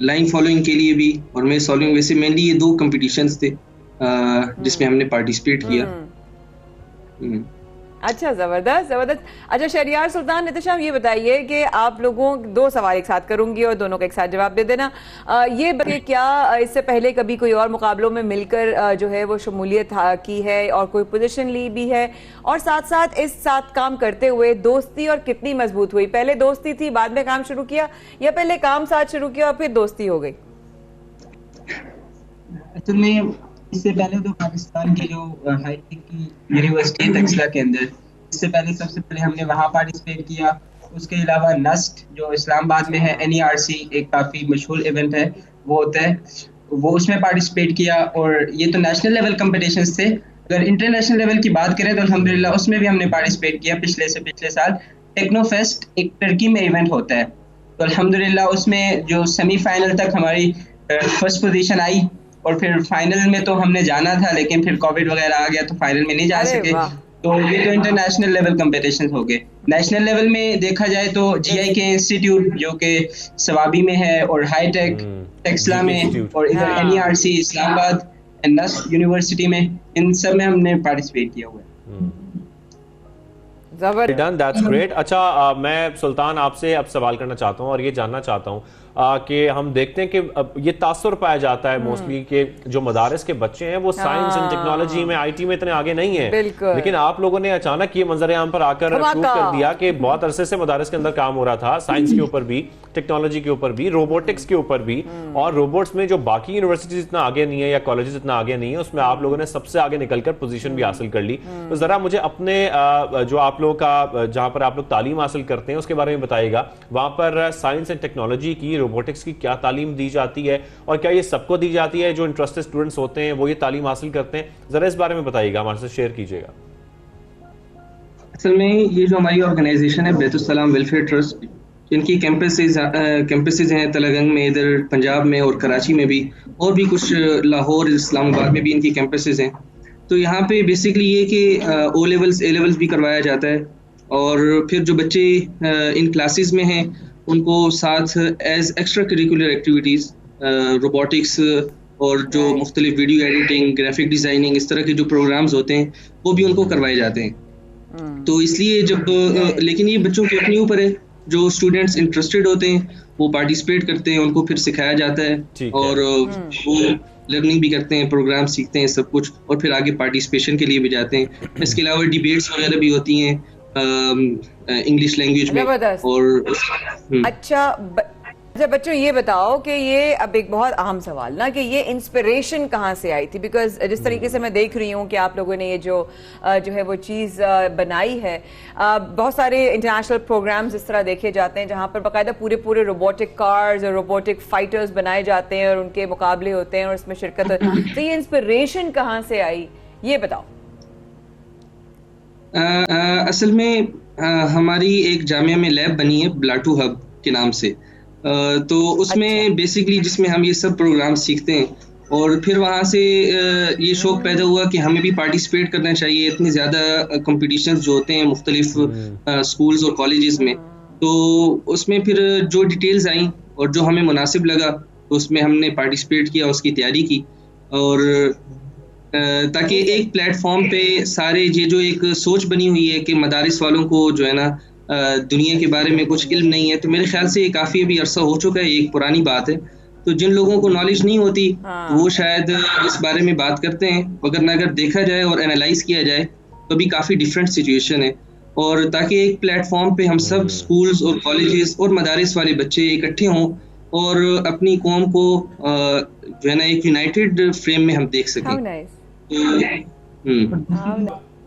[SPEAKER 18] लाइन फॉलोइंग के लिए भी, और मैं सॉल्विंग। वैसे मेनली ये 2 कंपटीशंस थे जिसमें हमने पार्टिसिपेट किया।
[SPEAKER 1] अच्छा, जबरदस्त। अच्छा शहरियार, सुल्तान, एहतशाम, ये बताइए कि आप लोगों 2 सवाल एक साथ करूंगी और दोनों का एक साथ जवाब दे देना। ये बताइए, क्या इससे पहले कभी कोई और मुकाबलों में मिलकर जो है वो शमूलियत की है और कोई पोजीशन ली भी है, और साथ साथ इस साथ काम करते हुए दोस्ती और कितनी मजबूत हुई? पहले दोस्ती थी, बाद में काम शुरू किया, या पहले काम साथ शुरू किया और फिर दोस्ती हो गई?
[SPEAKER 18] एक्चुअली इससे पहले तो पाकिस्तान की जो हाईटेक की यूनिवर्सिटी है तक्षला के अंदर, इससे पहले सबसे पहले हमने वहाँ पार्टिसिपेट किया। उसके अलावा नस्ट जो इस्लामाबाद में है, NERC एक काफ़ी मशहूर इवेंट है वो होता है, वो उसमें पार्टिसिपेट किया। और ये तो नेशनल लेवल कॉम्पिटिशन्स थे। अगर इंटरनेशनल लेवल की बात करें तो अल्हम्दुलिल्लाह उसमें भी हमने पार्टिसिपेट किया। पिछले साल टेक्नोफेस्ट एक टर्की में इवेंट होता है, तो अल्हम्दुलिल्लाह उसमें जो सेमीफाइनल तक हमारी फर्स्ट पोजीशन आई। और फिर फाइनल में तो हमने जाना था, लेकिन फिर कोविड वगैरह आ गया तो फाइनल में नहीं जा सके। तो ये तो इंटरनेशनल लेवल कॉम्पिटिशन हो गए। नेशनल लेवल में देखा जाए तो GIK इंस्टीट्यूट जो कि सवाबी में है, और हाईटेक टेक्सला में, और इधर NERC इस्लामाबाद, नस्ट यूनिवर्सिटी में, इन सब में हमने पार्टिसिपेट किया हुआ है।
[SPEAKER 2] That's great. अच्छा, मैं सुल्तान आपसे अब सवाल करना चाहता हूँ और ये जानना चाहता हूँ कि हम देखते हैं कि ये तासुर पाया जाता है मोस्टली कि जो मदारिस के बच्चे हैं वो साइंस एंड टेक्नोलॉजी में, IT में इतने आगे नहीं है, लेकिन आप लोगों ने अचानक ये मंजर आम पर आकर प्रूव कर दिया कि बहुत अरसे से मदारिस के अंदर काम हो रहा था, साइंस के ऊपर भी, टेक्नोलॉजी के ऊपर भी, रोबोटिक्स के ऊपर भी, और रोबोट्स में जो बाकी यूनिवर्सिटीज इतना आगे नहीं है या कॉलेजेस इतना आगे नहीं है, उसमें आप लोगों ने सबसे आगे निकलकर पोजीशन भी हासिल कर ली। तो जरा मुझे अपने जो आप लोगों का जहां पर आप लोग तालीम हासिल करते हैं उसके बारे में बताइएगा। वहां पर साइंस एंड टेक्नोलॉजी की, रोबोटिक्स की क्या तालीम दी जाती है, और क्या ये सबको दी जाती है जो इंटरेस्टेड स्टूडेंट्स होते हैं वो ये तालीम हासिल करते हैं? जरा इस बारे में बताइएगा, हमारे साथ शेयर कीजिएगा।
[SPEAKER 18] असल में ये जो हमारी ऑर्गेनाइजेशन है बैतुस्सलाम वेलफेयर ट्रस्ट, जिनकी कैंपसेस हैं तलगंग में, इधर पंजाब में और कराची में भी, और भी कुछ लाहौर, इस्लामाबाद में भी इनकी कैंपसेस हैं। तो यहाँ पे बेसिकली ये कि O लेवल्स A लेवल्स भी करवाया जाता है, और फिर जो बच्चे इन क्लासेस में हैं उनको साथ as extra curricular activities robotics और जो मुख्तलिफ वीडियो एडिटिंग, ग्राफिक डिज़ाइनिंग, इस तरह के जो प्रोग्राम्स होते हैं वो भी उनको करवाए जाते हैं। तो इसलिए जब लेकिन ये बच्चों के अपने ऊपर है, जो स्टूडेंट्स इंटरेस्टेड होते हैं वो पार्टिसिपेट करते हैं, उनको फिर सिखाया जाता है और वो लर्निंग भी करते हैं, प्रोग्राम सीखते हैं, सब कुछ, और फिर आगे पार्टिसिपेशन के लिए भी जाते हैं। इसके अलावा डिबेट्स वगैरह भी होती हैं इंग्लिश लैंग्वेज में। और
[SPEAKER 1] अच्छा बच्चों, ये बताओ कि ये अब एक बहुत अहम सवाल ना कि ये इंस्पिरेशन कहाँ से आई थी? बिकॉज जिस तरीके से मैं देख रही हूँ कि आप लोगों ने ये जो है वो चीज़ बनाई है, बहुत सारे इंटरनेशनल प्रोग्राम्स इस तरह देखे जाते हैं जहाँ पर बाकायदा पूरे रोबोटिक कार्स और रोबोटिक फाइटर्स बनाए जाते हैं और उनके मुकाबले होते हैं और इसमें शिरकत तो ये इंस्पिरेशन कहाँ से आई, ये बताओ।
[SPEAKER 18] असल में हमारी एक जामिया में लैब बनी है ब्लाटू हब के नाम से, तो उसमें बेसिकली जिसमें हम ये सब प्रोग्राम सीखते हैं, और फिर वहाँ से ये शौक़ पैदा हुआ कि हमें भी पार्टिसिपेट करना चाहिए। इतने ज़्यादा कंपटीशंस जो होते हैं मुख्तलिफ स्कूल्स और कॉलेजेस में, तो उसमें फिर जो डिटेल्स आई और जो हमें मुनासिब लगा तो उसमें हमने पार्टिसिपेट किया, उसकी तैयारी की, और ताकि एक प्लेटफॉर्म पे सारे ये जो एक सोच बनी हुई है कि मदारिस वालों को जो है ना दुनिया के बारे में कुछ इल्म नहीं है, तो मेरे ख्याल से ये काफ़ी अभी अरसा हो चुका है, एक पुरानी बात है। तो जिन लोगों को नॉलेज नहीं होती वो शायद इस बारे में बात करते हैं, अगर देखा जाए और एनालाइज किया जाए तो भी काफ़ी डिफरेंट सिचुएशन है। और ताकि एक प्लेटफॉर्म पे हम सब स्कूल्स और कॉलेजेस और मदारिस वाले बच्चे इकट्ठे हों और अपनी कौम को जो है ना एक यूनाइटेड फ्रेम में हम देख सकें।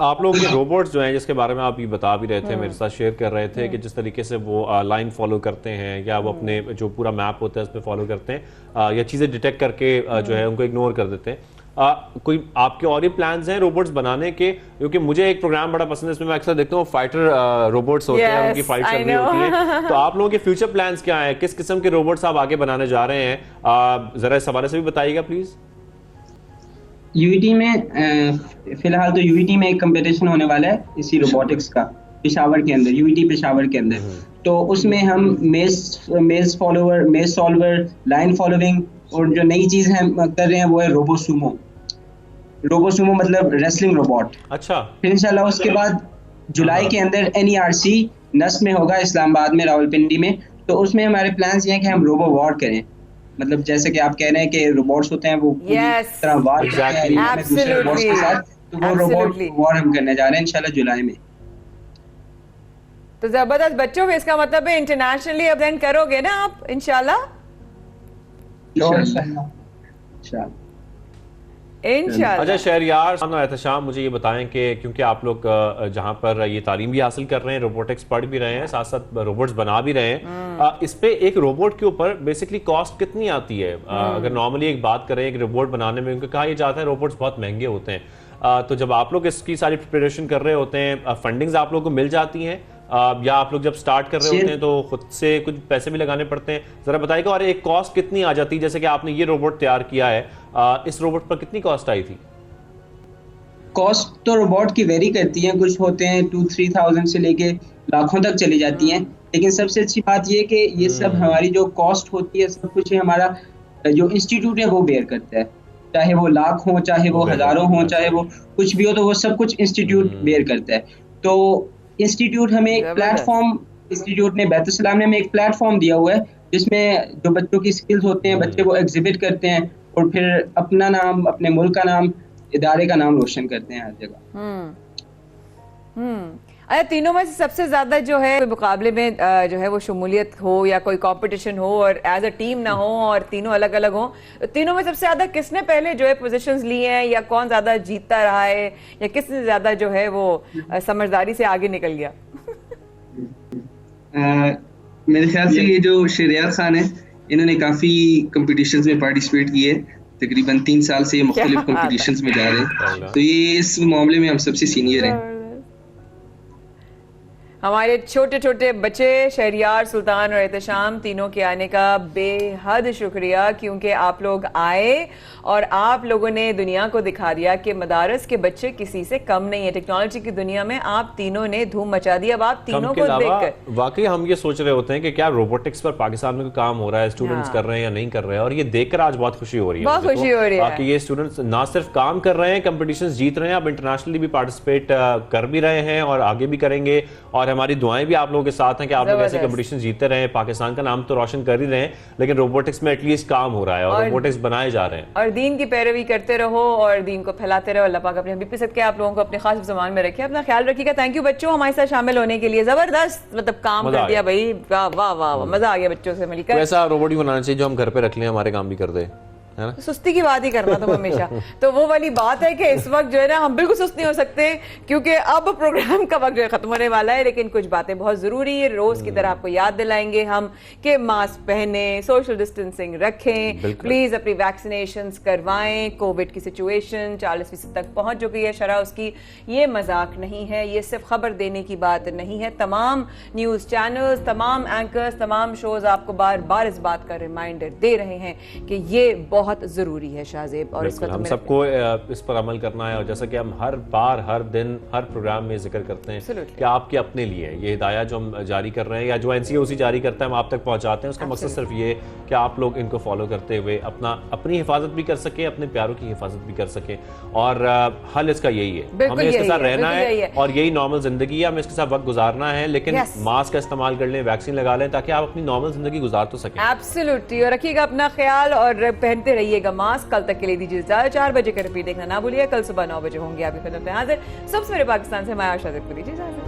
[SPEAKER 2] आप लोग ये रोबोट्स जो हैं जिसके बारे में आप ये बता भी रहे थे, मेरे साथ शेयर कर रहे थे कि जिस तरीके से वो लाइन फॉलो करते हैं या वो अपने जो पूरा मैप होता है उसमें फॉलो करते हैं या चीज़ें डिटेक्ट करके जो है उनको इग्नोर कर देते हैं। कोई आपके और ही प्लान्स हैं रोबोट्स बनाने के? क्योंकि मुझे एक प्रोग्राम बड़ा पसंद है, इसमें मैं अक्सर देखता हूँ फाइटर रोबोट्स होते हैं, उनकी फाइट चल रही होती है। तो आप लोगों के फ्यूचर प्लान्स क्या हैं? किस किस्म के रोबोट्स आप आगे बनाने जा रहे हैं? ज़रा इस हवाले से भी बताइएगा प्लीज़।
[SPEAKER 18] यूईटी में फिलहाल तो यूईटी में एक कंपटीशन होने वाला है इसी रोबोटिक्स का, पेशावर के अंदर, यूईटी पेशावर के अंदर। तो उसमें हम मेज सॉल्वर, लाइन फॉलोइंग, और जो नई चीज़ हम कर रहे हैं वो है रोबोसुमो मतलब रेसलिंग रोबोट।
[SPEAKER 2] अच्छा।
[SPEAKER 18] फिर इंशाल्लाह उसके बाद जुलाई के अंदर NERC नस्ट में होगा, इस्लामाबाद में, रावलपिंडी में। तो उसमें हमारे प्लान्स ये हैं कि हम रोबो वॉर करें, मतलब जैसे कि आप कह रहे हैं कि रोबोट्स होते हैं वो तरह वार करते हैं दूसरे रोबोट्स के साथ, तो वो रोबोट वॉर हम करने जा रहे हैं इंशाल्लाह जुलाई में।
[SPEAKER 1] तो जबरदस्त बच्चों में, इसका मतलब है इंटरनेशनली अटेंड करोगे ना आप इंशाल्लाह? इंशाल्लाह।
[SPEAKER 2] अच्छा शहरयार एहतशाम, मुझे ये बताएं कि क्योंकि आप लोग जहाँ पर ये तालीम भी हासिल कर रहे हैं, रोबोटिक्स पढ़ भी रहे हैं, साथ साथ रोबोट्स बना भी रहे हैं, इस पे एक रोबोट के ऊपर बेसिकली कॉस्ट कितनी आती है? अगर नॉर्मली एक बात करें एक रोबोट बनाने में, उनको कहा यह जाता है रोबोट्स बहुत महंगे होते हैं, तो जब आप लोग इसकी सारी प्रिपरेशन कर रहे होते हैं, फंडिंग्स आप लोग को मिल जाती हैं या आप लोग जब स्टार्ट कर रहे होते हैं तो खुद से कुछ पैसे भी लगाने पड़ते हैं? जरा बताइएगा। और एक कॉस्ट कितनी आ जाती है? जैसे कि आपने ये रोबोट तैयार किया है, इस रोबोट पर कितनी कॉस्ट आई थी?
[SPEAKER 18] कॉस्ट तो रोबोट की वेरी करती है, कुछ होते हैं 2-3,000 से लेके लाखों तक चली जाती हैं, लेकिन सबसे अच्छी बात ये कि ये सब हमारी जो कॉस्ट होती है सब कुछ हमारा जो इंस्टीट्यूट है वो बेयर करता है, चाहे वो लाख हो, चाहे वो हजारों हो, चाहे वो कुछ भी हो, तो वो सब कुछ इंस्टीट्यूट बेयर करता है। तो इंस्टीट्यूट हमें एक प्लेटफॉर्म, इंस्टीट्यूट ने बैतुलसलाम ने हमें एक प्लेटफॉर्म दिया हुआ है जिसमें जो बच्चों की स्किल्स होते हैं बच्चे वो एग्जिबिट करते हैं और फिर अपना नाम, अपने मुल्क का नाम, इदारे का नाम रोशन करते हैं हर जगह।
[SPEAKER 1] अच्छा, तीनों में से सबसे ज्यादा जो है मुकाबले में जो है वो शमूलियत हो या कोई कंपटीशन हो और एज अ टीम ना हो और तीनों अलग अलग हो, तीनों में सबसे ज्यादा किसने पहले जो है पोजीशंस ली हैं या कौन ज्यादा जीतता रहा है या किसने ज्यादा जो है वो समझदारी से आगे निकल गया?
[SPEAKER 18] मेरे ख्याल से ये जो शहरयार खान है इन्होंने काफी कंपटीशंस में पार्टिसिपेट किए, तकरीबन 3 साल से ये मुख्तलिफ कंपटीशंस में जा रहे हैं, तो ये इस मामले में हम सबसे सीनियर हैं।
[SPEAKER 1] हमारे छोटे छोटे बच्चे शहरयार, सुल्तान और एहतशाम, तीनों के आने का बेहद शुक्रिया, क्योंकि आप लोग आए और आप लोगों ने दुनिया को दिखा दिया कि मदारस के बच्चे किसी से कम नहीं है। टेक्नोलॉजी की दुनिया में आप तीनों ने धूम मचा दी। अब आप तीनों को देखकर
[SPEAKER 2] वाकई हम ये सोच रहे होते हैं कि क्या रोबोटिक्स पर पाकिस्तान में कोई काम हो रहा है, स्टूडेंट्स कर रहे हैं या नहीं कर रहे हैं, और ये देखकर आज बहुत खुशी हो रही है।
[SPEAKER 1] बहुत खुशी हो रही है
[SPEAKER 2] कि ये स्टूडेंट्स ना सिर्फ काम कर रहे हैं, कंपटीशंस जीत रहे हैं, अब इंटरनेशनली भी पार्टिसिपेट कर भी रहे हैं और आगे भी करेंगे, और हमारी दुआएं भी आप लोगों के साथ हैं कि आप लोग ऐसे कंपटीशन जीतते रहे। पाकिस्तान का नाम तो रोशन कर ही रहे हैं, लेकिन रोबोटिक्स में एटलीस्ट काम हो रहा है और रोबोटिक्स बनाए जा रहे हैं।
[SPEAKER 1] और दीन की पैरवी करते रहो और दीन को फैलाते रहो। अल्लाह पाक अपने हबीब पे सदके आप लोगों को अपने खास ज़मान में रखे। अपना ख्याल रखिएगा। थैंक यू बच्चों हमारे साथ शामिल होने के लिए। जबरदस्त मतलब काम कर दिया भाई, वाह वाह वाह, मजा आ गया बच्चों से मिलकर।
[SPEAKER 2] ऐसा रोबोट ही बनाना चाहिए जो हम घर पे रख लें, हमारे काम भी कर दे, है ना?
[SPEAKER 1] सुस्ती की बात ही करना तुम हमेशा। तो वो वाली बात है कि इस वक्त जो है ना हम बिल्कुल सुस्त नहीं हो सकते, क्योंकि अब प्रोग्राम का वक्त जो है खत्म होने वाला है, लेकिन कुछ बातें बहुत जरूरी है। रोज की तरह आपको याद दिलाएंगे हम कि मास्क पहने, सोशल डिस्टेंसिंग रखें, प्लीज अपनी वैक्सीनेशन करवाएं। कोविड की सिचुएशन 40% तक पहुंच चुकी है शरह उसकी। ये मजाक नहीं है, ये सिर्फ खबर देने की बात नहीं है। तमाम न्यूज चैनल्स, तमाम एंकर्स, तमाम शोज आपको बार बार इस बात का रिमाइंडर दे रहे हैं कि ये बहुत जरूरी है शाहजेब, और इसका
[SPEAKER 2] हम सबको इस पर अमल करना है। और जैसा कि हम हर बार, हर दिन, हर प्रोग्राम में जिक्र करते हैं कि आपके अपने लिए ये हिदायत जो हम जारी कर रहे हैं या जो एनसीओसी जारी करता है हम आप तक पहुंचाते हैं, उसका मकसद सिर्फ ये कि आप लोग इनको फॉलो करते हुए अपनी हिफाजत भी कर सकें, अपने प्यारों की हिफाजत भी कर सकें। और हल इसका यही है, हमें इसके साथ रहना है और यही नॉर्मल जिंदगी है, हमें इसके साथ वक्त गुजारना है, लेकिन मास्क का इस्तेमाल कर लें, वैक्सीन लगा लें, ताकि आप अपनी नॉर्मल जिंदगी गुजार तो सकें।
[SPEAKER 1] एब्सोल्युटली। और रखिएगा अपना ख्याल और पहनते रहिएगा मास्क। कल तक के लिए दीजिए इजाजत। 4 बजे का रिपीट देखना ना भूलिए। कल सुबह 9 बजे होंगे आपकी खिदमत में हाजिर। सबसे मेरे पाकिस्तान से मैं आशा को दीजिए इजाजत।